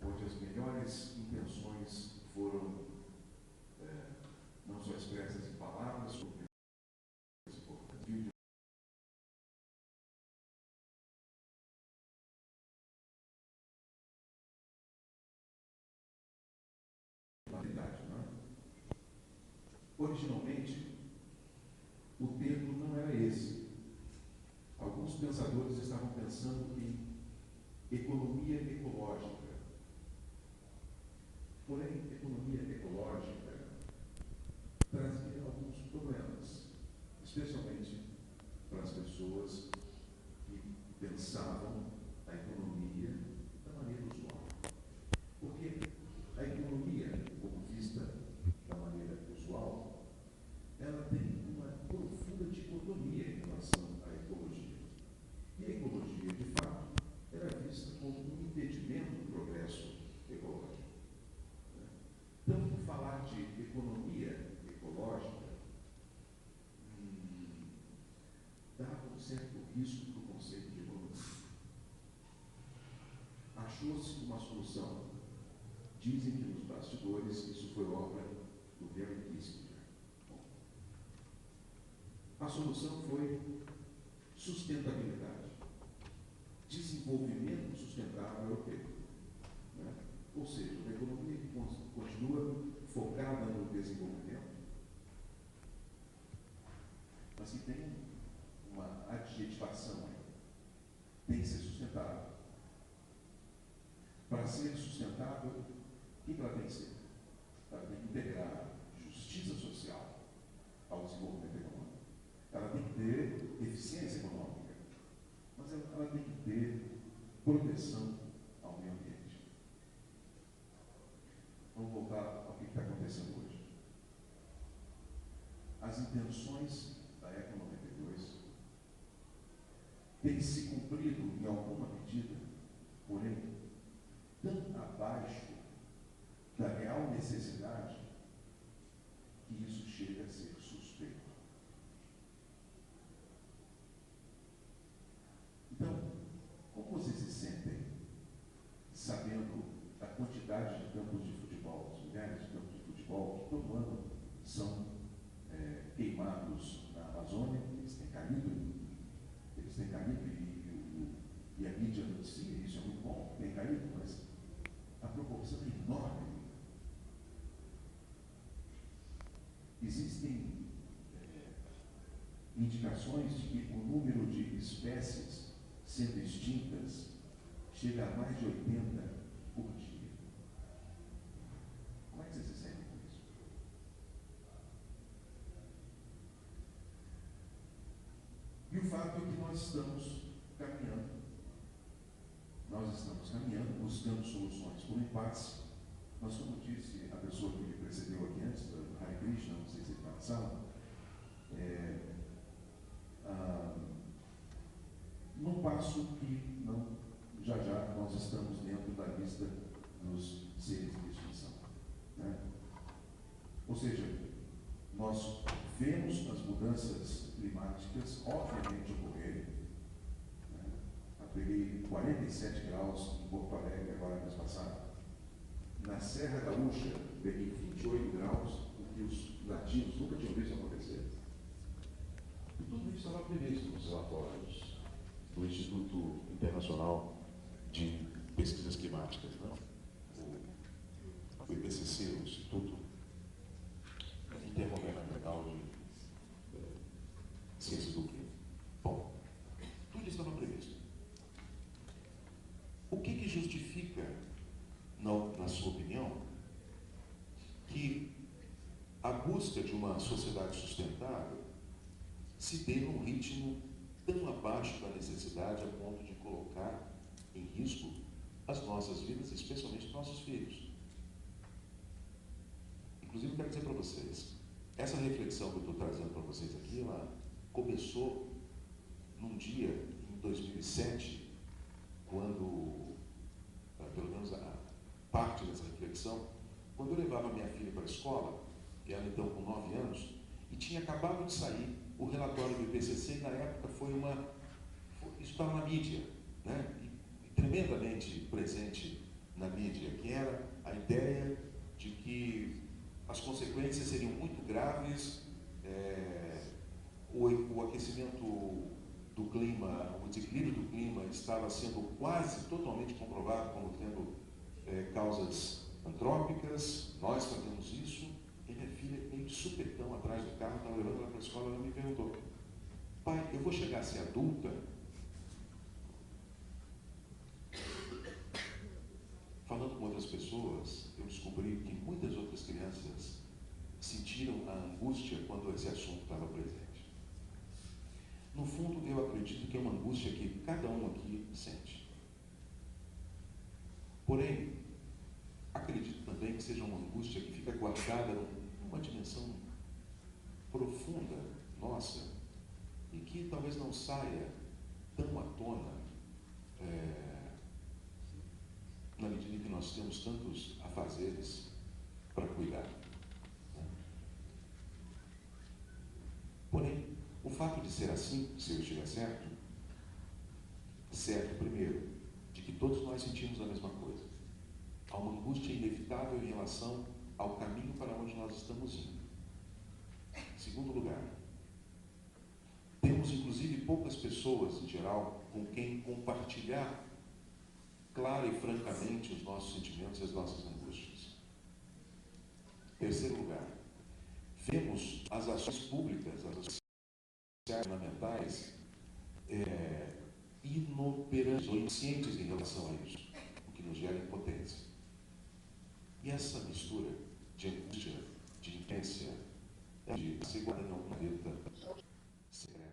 onde as melhores intenções foram não só expressas em palavras, como originalmente, o termo não era esse. Alguns pensadores estavam pensando em economia ecológica. Porém, economia ecológica trazia alguns problemas, especialmente para as pessoas que pensavam a economia da maneira usual. Porque a economia, como vista da maneira usual, ela tem uma profunda dicotomia em relação à ecologia. E a ecologia, de fato, era vista como um impedimento do progresso ecológico. Então, falar de economia ecológica dava um certo risco para o conceito de economia. Achou-se uma solução. Dizem que nos bastidores isso foi obra do Henry Kissinger. A solução foi sustentabilidade. Desenvolvimento sustentável europeu. Né? Ou seja, uma economia que continua focada no desenvolvimento, mas que tem uma adjetivação aí. Tem que ser sustentável. Para ser sustentável, o que ela tem que ser? Ela tem que integrar justiça social ao desenvolvimento econômico. Ela tem que ter eficiência econômica, mas ela tem que ter proteção ao meio ambiente. Vamos voltar ao que está acontecendo hoje. As intenções da Expo 92 têm se cumprido em alguma medida, porém, tão abaixo da real necessidade que isso chega a ser suspeito. Então, como vocês se sentem sabendo da quantidade de campos de futebol, os milhares de campos de futebol que todo ano são queimados na Amazônia? Eles têm caído e a mídia noticia, isso é muito bom, tem caído, mas a proporção é enorme. Existem indicações de que o número de espécies sendo extintas chega a mais de 80 por dia. Como é que vocês se sentem com isso? E o fato é que nós estamos caminhando, buscando soluções por impasse. Mas, como disse a pessoa que me precedeu aqui antes, do Hare Krishna, não sei se ele está na sala, num passo que já nós estamos dentro da lista dos seres de extinção. Né? Ou seja, nós vemos as mudanças climáticas obviamente ocorrerem. Né? Eu peguei 47 graus em Porto Alegre agora mês passado. Na Serra Gaúcha, peguei 28 graus, o que os latinos nunca tinham visto acontecer. E tudo isso estava previsto nos relatórios do Instituto Internacional de Pesquisas Climáticas, não? O IPCC, o Instituto Intergovernamental de Ciências do Clima. Bom, tudo isso estava previsto. O que justifica, na sua opinião, que a busca de uma sociedade sustentável se dê num ritmo tão abaixo da necessidade a ponto de colocar em risco as nossas vidas, especialmente os nossos filhos? Inclusive, eu quero dizer para vocês, essa reflexão que eu estou trazendo para vocês aqui, ela começou num dia, em 2007, quando parte dessa reflexão quando eu levava minha filha para a escola, ela então com 9 anos, e tinha acabado de sair o relatório do IPCC, e na época isso estava na mídia, né? E tremendamente presente na mídia, que era a ideia de que as consequências seriam muito graves, o aquecimento do clima, o desequilíbrio do clima estava sendo quase totalmente comprovado como tendo causas antrópicas, nós fazemos isso, e minha filha, meio de supetão atrás do carro, estava levando ela para a escola, ela me perguntou: pai, eu vou chegar a ser adulta? Falando com outras pessoas, eu descobri que muitas outras crianças sentiram a angústia quando esse assunto estava presente. No fundo, eu acredito que é uma angústia que cada um aqui sente. Porém, acredito também que seja uma angústia que fica guardada numa dimensão profunda nossa e que talvez não saia tão à tona na medida em que nós temos tantos afazeres para cuidar. Porém, o fato de ser assim, se eu estiver certo, primeiro, de que todos nós sentimos a mesma coisa. Há uma angústia inevitável em relação ao caminho para onde nós estamos indo. Segundo lugar, temos inclusive poucas pessoas, em geral, com quem compartilhar clara e francamente os nossos sentimentos e as nossas angústias. Terceiro lugar, vemos as ações públicas, as ações sociais fundamentais, inoperantes ou inconscientes em relação a isso, o que nos gera impotência. E essa mistura de angústia, de impotência, de se guardar em alguma gaveta secreta.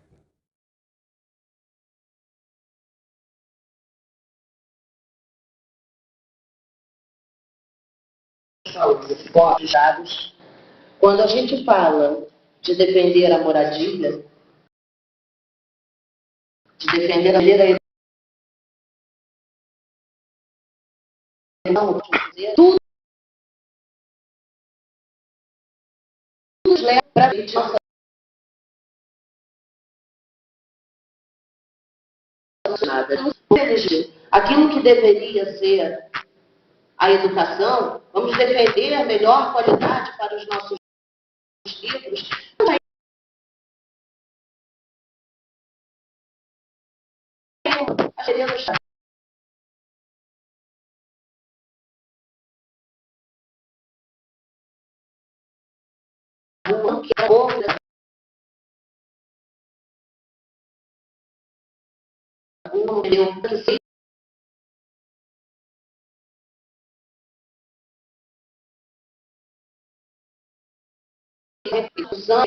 Dados. Quando a gente fala de defender a moradia, de defender a educação, tudo nos leva para a nossa aquilo que deveria ser a educação, vamos defender a melhor qualidade para os nossos livros. Que é outra, repercussão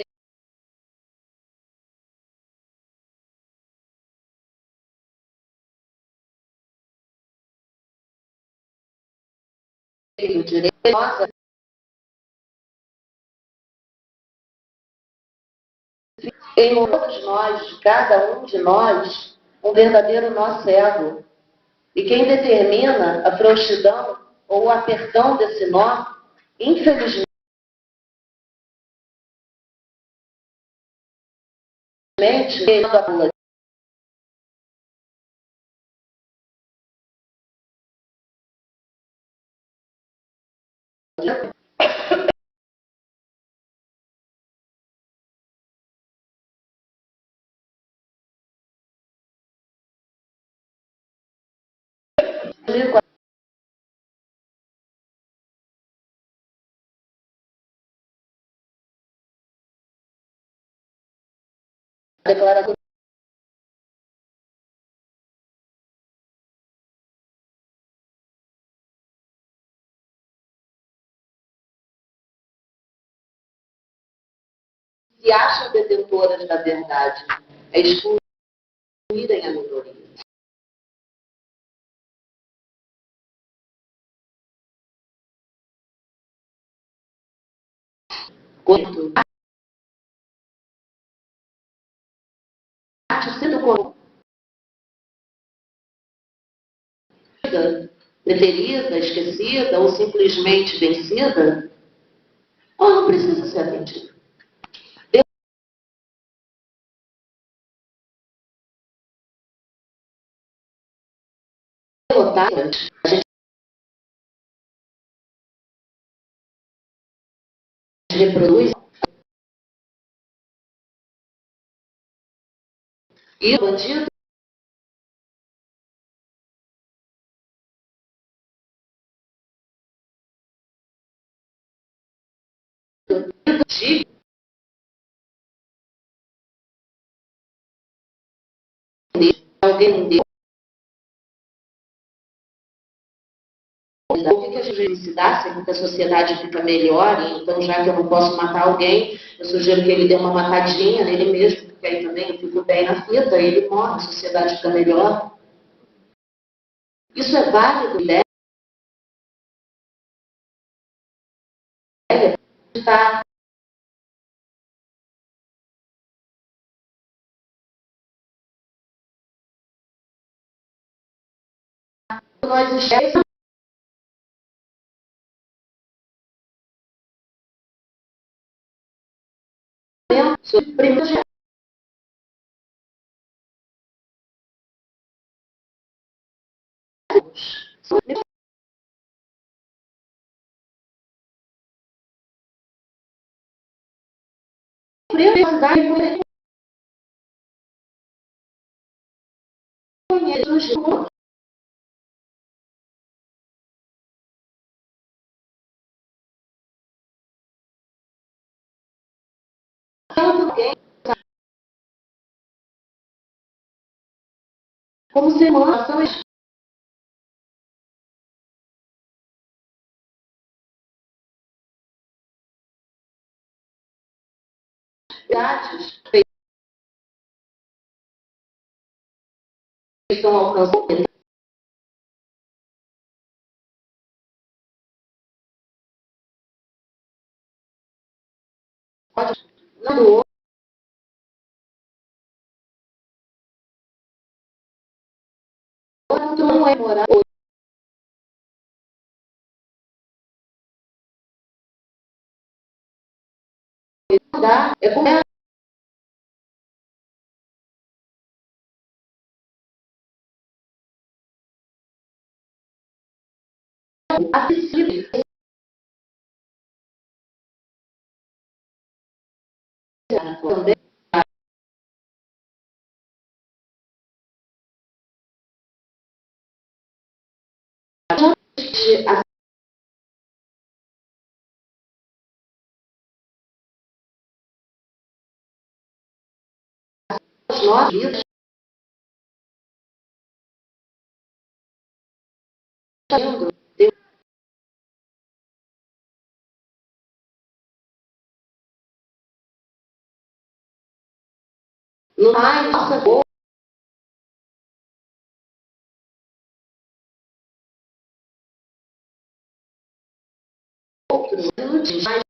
do direito nossa, em todos nós, de cada um de nós, um verdadeiro nó cego. E quem determina a frouxidão ou o apertão desse nó, infelizmente, é a população. Declaração se acham detentoras da verdade, é excluírem a minoria. Quando sendo corrompida preterida, esquecida ou simplesmente vencida, ela não precisa ser atendida. A gente reproduz e o bandido de alguém deu. O que a gente se dá, se a sociedade fica melhor, então já que eu não posso matar alguém, eu sugiro que ele dê uma matadinha nele mesmo, porque aí também eu fico bem na fita, ele morre, a sociedade fica melhor. Isso é válido, ideia, está nós estamos sobre primeiros privacidade conhece alguém como ser humano, são especialidades que estão alcançando. Pode não do outro, não é moral. É como acessível. Também nós vivos não há nossa boa outro, mas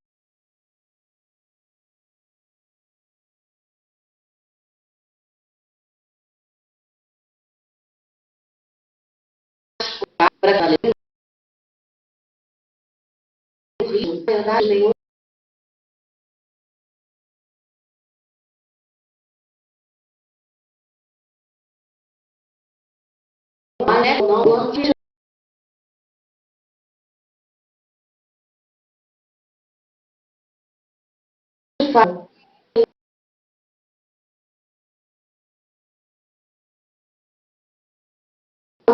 para valer verdade nenhuma. Mas não,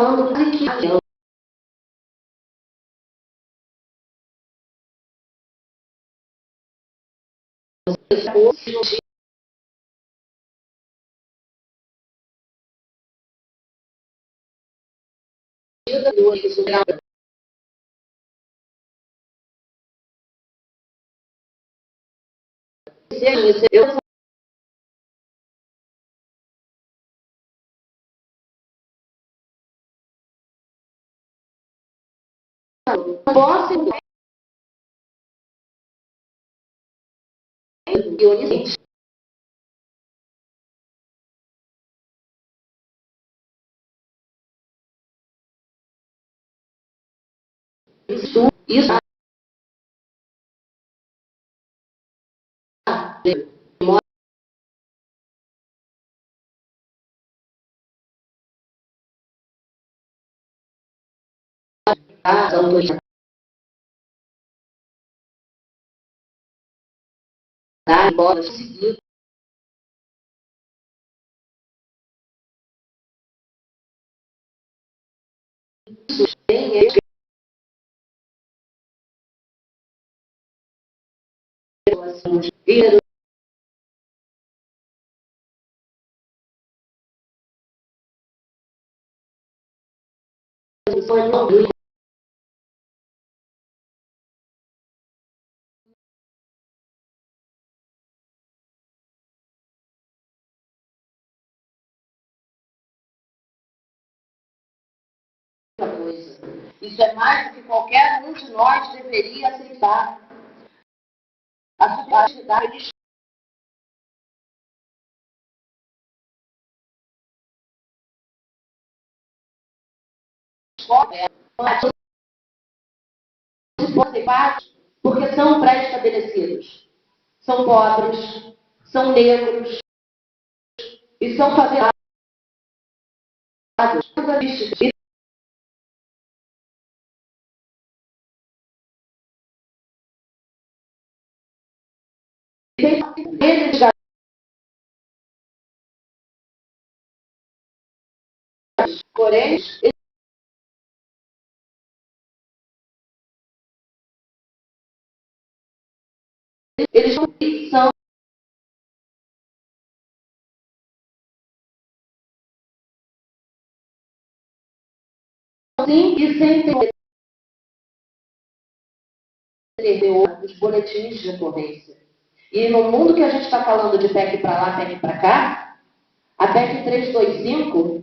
falando que eu não posso entender Isso as autoridades embora seguir tem coisa. Isso é mais do que qualquer um de nós deveria aceitar. A sociedade porque são pré-estabelecidos. São pobres, são negros e são favelados. Eles já porém, eles são sim e sem ter os boletins de ocorrência. E no mundo que a gente está falando de PEC para lá, PEC para cá, a PEC 325